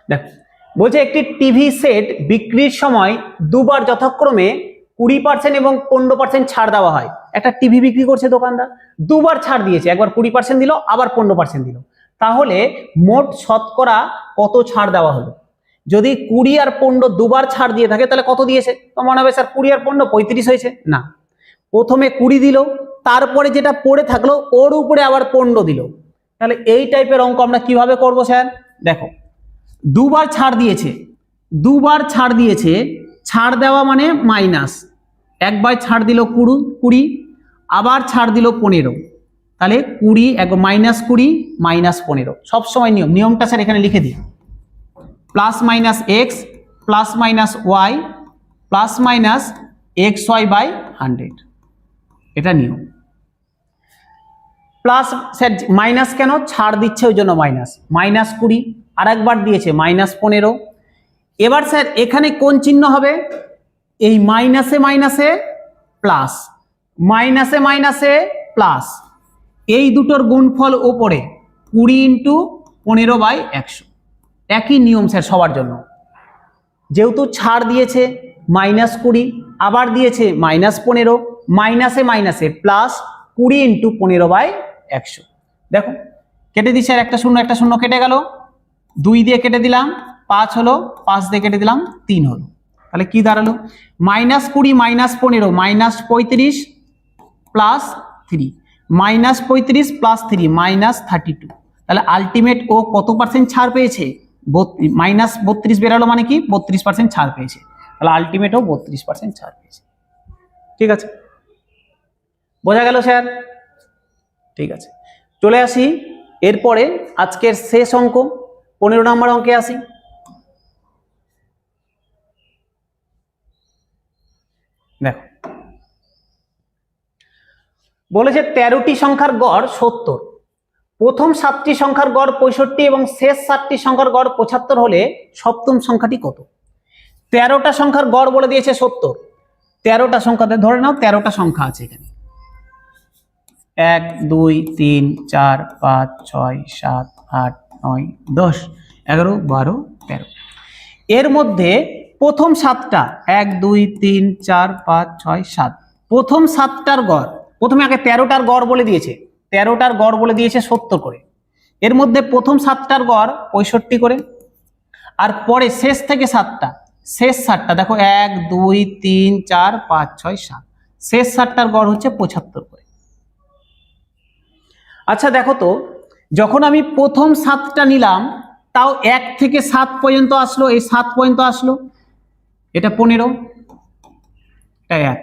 দেখো বলছে একটি টিভি সেট বিক্রির সময় দুবার যথাক্রমে 20% এবং 15% ছাড় দেওয়া হয়। একটা টিভি বিক্রি করছে দোকানদার, দুবার ছাড় দিয়েছে, একবার 20% দিল, আবার 15% দিল। তাহলে মোট শতকরা কত ছাড় দেওয়া হলো? যদি 20 আর 15 দুবার ছাড় দিয়ে থাকে, তাহলে কত দিয়েছে? তো মনে হবে স্যার 20 আর 15 35 হয়েছে। না, প্রথমে 20 দিল, তারপরে যেটা পড়ে থাকলো ওর উপরে আবার 15 দিল। তাহলে এই টাইপের অঙ্ক আমরা কিভাবে করব স্যার? দেখো দুবার ছাড় দিয়েছে, দুবার ছাড় দিয়েছে, ছাড় দেওয়া মানে মাইনাস। একবার ছাড় দিল 20, আবার ছাড় দিল 15। তাহলে 20 -20 -15 সবসময় নিয়মটা স্যার এখানে লিখে দিই, +-x +-y +-xy/100, এটা নিয়ম। প্লাস স্যার মাইনাস কেন? ছাড় দিচ্ছে ওই জন্য মাইনাস। -20 আর একবার দিয়েছে -15। এবার স্যার এখানে কোন চিহ্ন হবে? এই মাইনাসে মাইনাসে প্লাস, মাইনাসে মাইনাসে প্লাস, এই দুটোর গুণফল ওপরে 20 × 15/100। একই নিয়ম স্যার সবার জন্য। যেহেতু ছাড় দিয়েছে -20, আবার দিয়েছে -15, মাইনাসে মাইনাসে প্লাস 20 × 15/100। দেখো কেটে দিচ্ছি, আর একটা শূন্য কেটে গেল, 2 দিয়ে কেটে দিলাম 5 হলো, 5 দিয়ে কেটে দিলাম 3 হলো। তাহলে কি দাঁড়ালো, -20 -15 -35 প্লাস 3 -35 প্লাস 3 -32। তাহলে আলটিমেট ও কত পার্সেন্ট ছাড় পেয়েছে, -32 বেরালো মানে কি 32% ছাড় পেয়েছে। তাহলে আলটিমেট ও 32% ছাড় পেয়েছে। ঠিক আছে, বোঝা গেল স্যার? ঠিক আছে, চলে আসি এরপরে আজকের শেষ অঙ্ক 15 নম্বর অঙ্কে আসি। দেখো বলেছে 13টি সংখ্যার গড় 70, প্রথম 7টি সংখ্যার গড় 65 এবং শেষ 7টি সংখ্যার গড় 75 হলে সপ্তম সংখ্যাটি কত? 13টা সংখ্যার গড় বলে দিয়েছে 70, 13টা সংখ্যাতে ধরে নাও 13টা সংখ্যা আছে এখানে, 1 2 3 4 5 6 7 8 9 10 11 12 13। এর মধ্যে প্রথম 7টা 1 2 3 4 5 6 7, প্রথম 7টার গড়, প্রথমে আগে 13টার গড় বলে দিয়েছে, 13টার গড় বলে দিয়েছে 70 করে। এর মধ্যে প্রথম 7টার গড় 65 করে, আর পরে শেষ থেকে 7টা, শেষ 7টা দেখো 1 2 3 4 5 6 7, শেষ 7টার গড় হচ্ছে 75 করে। আচ্ছা দেখো তো, যখন আমি প্রথম 7টা নিলাম তাও 1 থেকে 7 পর্যন্ত আসলো, এই 7 পর্যন্ত আসলো, এটা 15, এটা 1।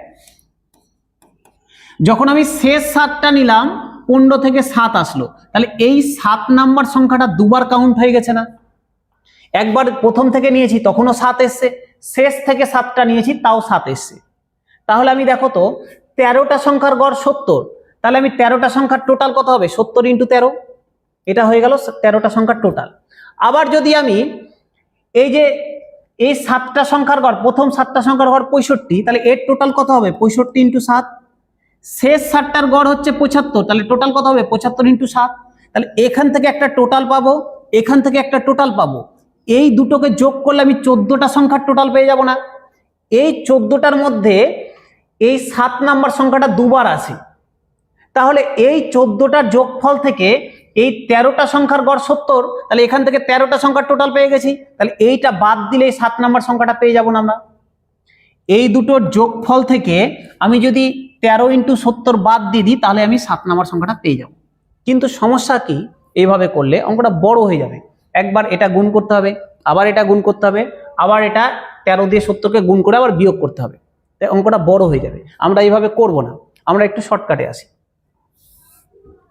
যখন আমি শেষ 7টা নিলাম 15 থেকে 7 আসলো, তাহলে এই 7 নাম্বার সংখ্যাটা দুবার কাউন্ট হয়ে গেছে না? একবার প্রথম থেকে নিয়েছি তখনও 7 এসছে, শেষ থেকে 7টা নিয়েছি তাও 7 এসছে। তাহলে আমি দেখো তো 13টা সংখ্যার গড় 70, তাহলে আমি 13টা সংখ্যার টোটাল কত হবে, 70 × 13, এটা হয়ে গেল 13টা সংখ্যার টোটাল। আবার যদি আমি এই যে এই 7টা সংখ্যার গড়, প্রথম 7টা সংখ্যার গড় 65, তাহলে এর টোটাল কত হবে 65 × 7, শেষ 7টার গড় হচ্ছে 75, তাহলে টোটাল কত হবে 75 × 7। তাহলে এখান থেকে একটা টোটাল পাবো, এখান থেকে একটা টোটাল পাবো, এই দুটোকে যোগ করলে আমি 14টা সংখ্যার টোটাল পেয়ে যাব না? এই 14টার মধ্যে এই 7 নাম্বার সংখ্যাটা দুবার আছে, তাহলে এই 14টার যোগফল থেকে এই 13টা সংখ্যার গড় 70, তাহলে এখান থেকে 13টা সংখ্যার টোটাল পেয়ে গেছি, তাহলে এইটা বাদ দিলে 7 নাম্বার সংখ্যাটা পেয়ে যাব না আমরা? এই দুটোর যোগফল থেকে আমি যদি 13 × 70 বাদ দিয়ে দিই তাহলে আমি 7 নাম্বার সংখ্যাটা পেয়ে যাব। কিন্তু সমস্যা কি, এইভাবে করলে অঙ্কটা বড় হয়ে যাবে, একবার এটা গুণ করতে হবে, আবার এটা গুণ করতে হবে, আবার এটা 13 দিয়ে 70কে গুণ করে আবার বিয়োগ করতে হবে, তাই অঙ্কটা বড় হয়ে যাবে। আমরা এইভাবে করব না, আমরা একটু শর্টকাটে আসি।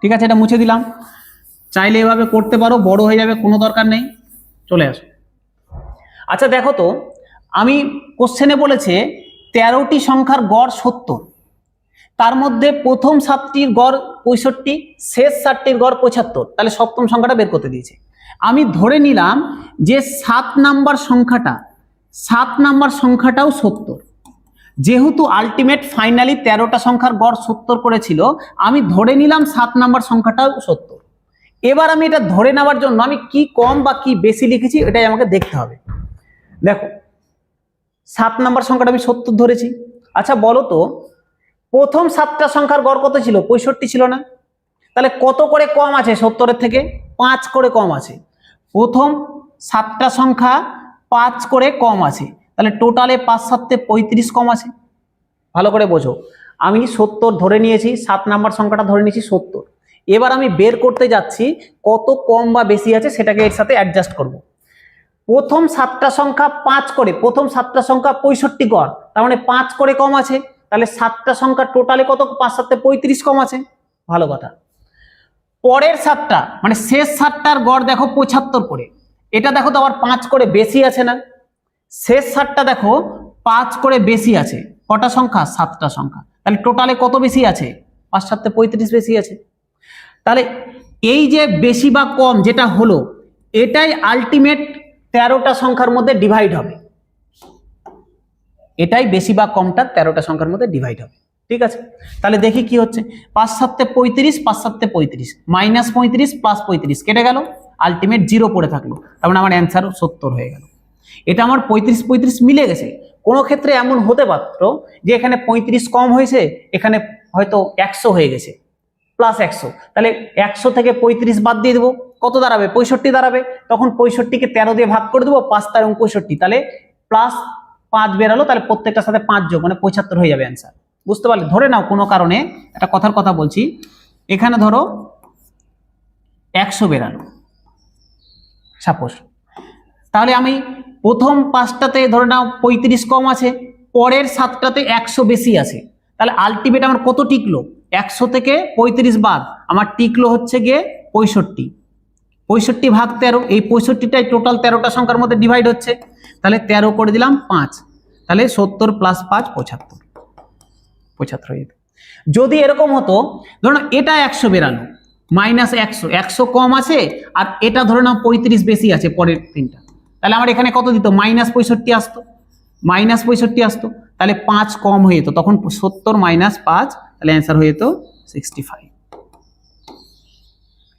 ঠিক আছে, এটা মুছে দিলাম, চাইলে এভাবে করতে পারো, বড় হয়ে যাবে, কোনো দরকার নেই, চলে আসো। আচ্ছা দেখো তো, আমি কোশ্চেনে বলেছে 13টি সংখ্যার গড় 70, তার মধ্যে প্রথম 7টির গড় 65, শেষ 7টির গড় 75, তাহলে সপ্তম সংখ্যাটা বের করতে দিয়েছে। আমি ধরে নিলাম যে 7 নাম্বার সংখ্যাটাও 70, যেহেতু আলটিমেট ফাইনালি 13টা সংখ্যার গড় 70 করেছিল, আমি ধরে নিলাম 7 নাম্বার সংখ্যাটাও 70। এবার আমি এটা ধরে নেওয়ার জন্য আমি কি কম বা কি বেশি লিখেছি এটাই আমাকে দেখতে হবে। দেখো 7 নাম্বার সংখ্যাটা আমি 70 ধরেছি। আচ্ছা বলো তো, প্রথম 7টা সংখ্যার গড় কত ছিল, 65 ছিল না? তাহলে কত করে কম আছে 70-এর থেকে? 5 করে কম আছে। প্রথম 7টা সংখ্যা 5 করে কম আছে, তাহলে টোটালে 5 × 7 = 35 কম আছে। ভালো করে বোঝো, আমি 70 ধরে নিয়েছি, 7 নাম্বার সংখ্যাটা ধরে নিয়েছি 70, এবার আমি বের করতে যাচ্ছি কত কম বা বেশি আছে, সেটাকে এর সাথে অ্যাডজাস্ট করব। প্রথম 7টা সংখ্যা 5 করে, প্রথম 7টা সংখ্যা 65 গড়, তার মানে 5 করে কম আছে, তাহলে 7টা সংখ্যা টোটালে কত, 5 × 7 = 35 কম আছে। ভালো কথা। পরের 7টা মানে শেষ 7টার গড় দেখো 75 করে, এটা দেখো তো আবার 5 করে বেশি আছে না? শেষ 7টা দেখো 5 করে বেশি আছে, কটা সংখ্যা, 7টা সংখ্যা, তাহলে টোটালে কত বেশি আছে, 5 × 7 = 35 বেশি আছে। তাহলে এই যে বেশি বা কম যেটা হলো, এটাই আলটিমেট 13টা সংখ্যার মধ্যে ডিভাইড হবে, এটাই বেশি বা কমটা 13টা সংখ্যার মধ্যে ডিভাইড হবে। ঠিক আছে, তাহলে দেখি কি হচ্ছে। 5 × 7 = 35, 5 × 7 = 35, -35 + 35 কেটে গেল, আলটিমেট 0 পড়ে থাকলো, তার মানে আমার অ্যান্সার 70 হয়ে গেল। এটা আমার 35 মিলে গেছে। কোনো ক্ষেত্রে এমন হতে পারত যে এখানে 35 কম হয়েছে, এখানে হয়তো 100 হয়ে গেছে, +100, তাহলে 100 থেকে 35 বাদ দিয়ে দেবো, কত দাঁড়াবে, 65 দাঁড়াবে। তখন 65কে 13 দিয়ে ভাগ করে দেবো, 5 × 65, তাহলে 5 বেরালো, তাহলে প্রত্যেকটার সাথে 5 যোগ মানে 75 হয়ে যাবে অ্যান্সার। বুঝতে পারলে? ধরে নাও কোনো কারণে একটা কথার কথা বলছি, এখানে ধরো 100 বেরালো সাপোজ, তাহলে আমি প্রথম 5টাতে ধরে নাও 35 কম আছে, পরের 7টাতে 100 বেশি আছে, তাহলে আলটিমেট আমার কত টিকলো? 100 থেকে 35 বাদ আমার টিকলো হচ্ছে গিয়ে 65। 65 ভাগ 13, এই 65টাই টোটাল 13টা সংখ্যার মধ্যে ডিভাইড হচ্ছে, তাহলে 13 করে দিলাম 5, তাহলে 70 প্লাস 5 75 হয়ে যেত। যদি এরকম হতো ধরো না এটা 100 বেরালো মাইনাস 100 কম আছে, আর এটা ধরে নাও 35 বেশি আছে পরের তিনটা, তাহলে আমার এখানে কত দিত? -65 আসতো, -65 আসতো, তাহলে 5 কম হয়ে যেত, তখন 70 মাইনাস 5, তাহলে অ্যান্সার হয়ে যেত 65।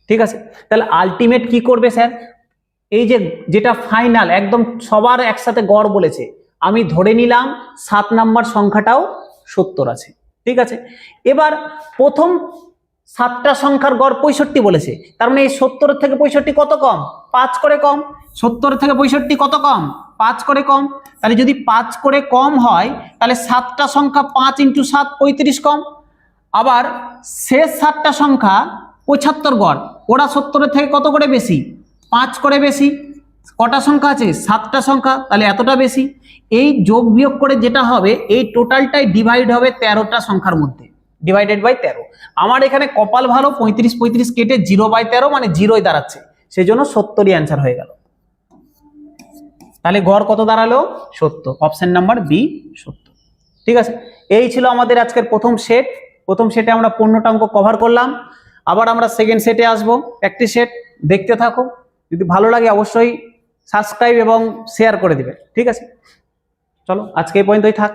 ঠিক আছে, তাহলে আলটিমেট কি করবে স্যার? এই যে যেটা ফাইনাল একদম সবার একসাথে গড় বলেছে, আমি ধরে নিলাম 7 নাম্বার সংখ্যাটাও 70 আছে। ঠিক আছে, এবার প্রথম 7টা সংখ্যার গড় 65 বলেছে, তার মানে এই 70 থেকে 65 কত কম? 5 করে কম। 70 থেকে 65 কত কম? 5 করে কম। তাহলে যদি 5 করে কম হয়, তাহলে 7টা সংখ্যা 5 × 7 35 কম। আবার শেষ 7টা সংখ্যা 75 গড়, ওরা 70 থেকে কত করে বেশি? 5 করে বেশি। কটা সংখ্যা আছে? 7টা সংখ্যা, তাহলে এতটা বেশি। এই যোগ বিয়োগ করে যেটা হবে, এই টোটালটাই ডিভাইড হবে 13টা সংখ্যার মধ্যে, ডিভাইডেড বাই 13। আমার এখানে কপাল ভালো, 35 কেটে 0/13 মানে 0ই দাঁড়াচ্ছে, সেই জন্য 70ই অ্যান্সার হয়ে গেল। তাহলে গড় কত দাঁড়ালো? 70। Option number B 70। ঠিক আছে, এই ছিল আমাদের আজকের প্রথম সেট। প্রথম সেটে আমরা 15টা অঙ্ক কভার করলাম। আবার আমরা সেকেন্ড সেটে আসবো, প্র্যাকটিস সেট। দেখতে থাকো, যদি ভালো লাগে অবশ্যই সাবস্ক্রাইব এবং শেয়ার করে দিবে। ঠিক আছে, চলো আজকে এই পর্যন্তই থাক।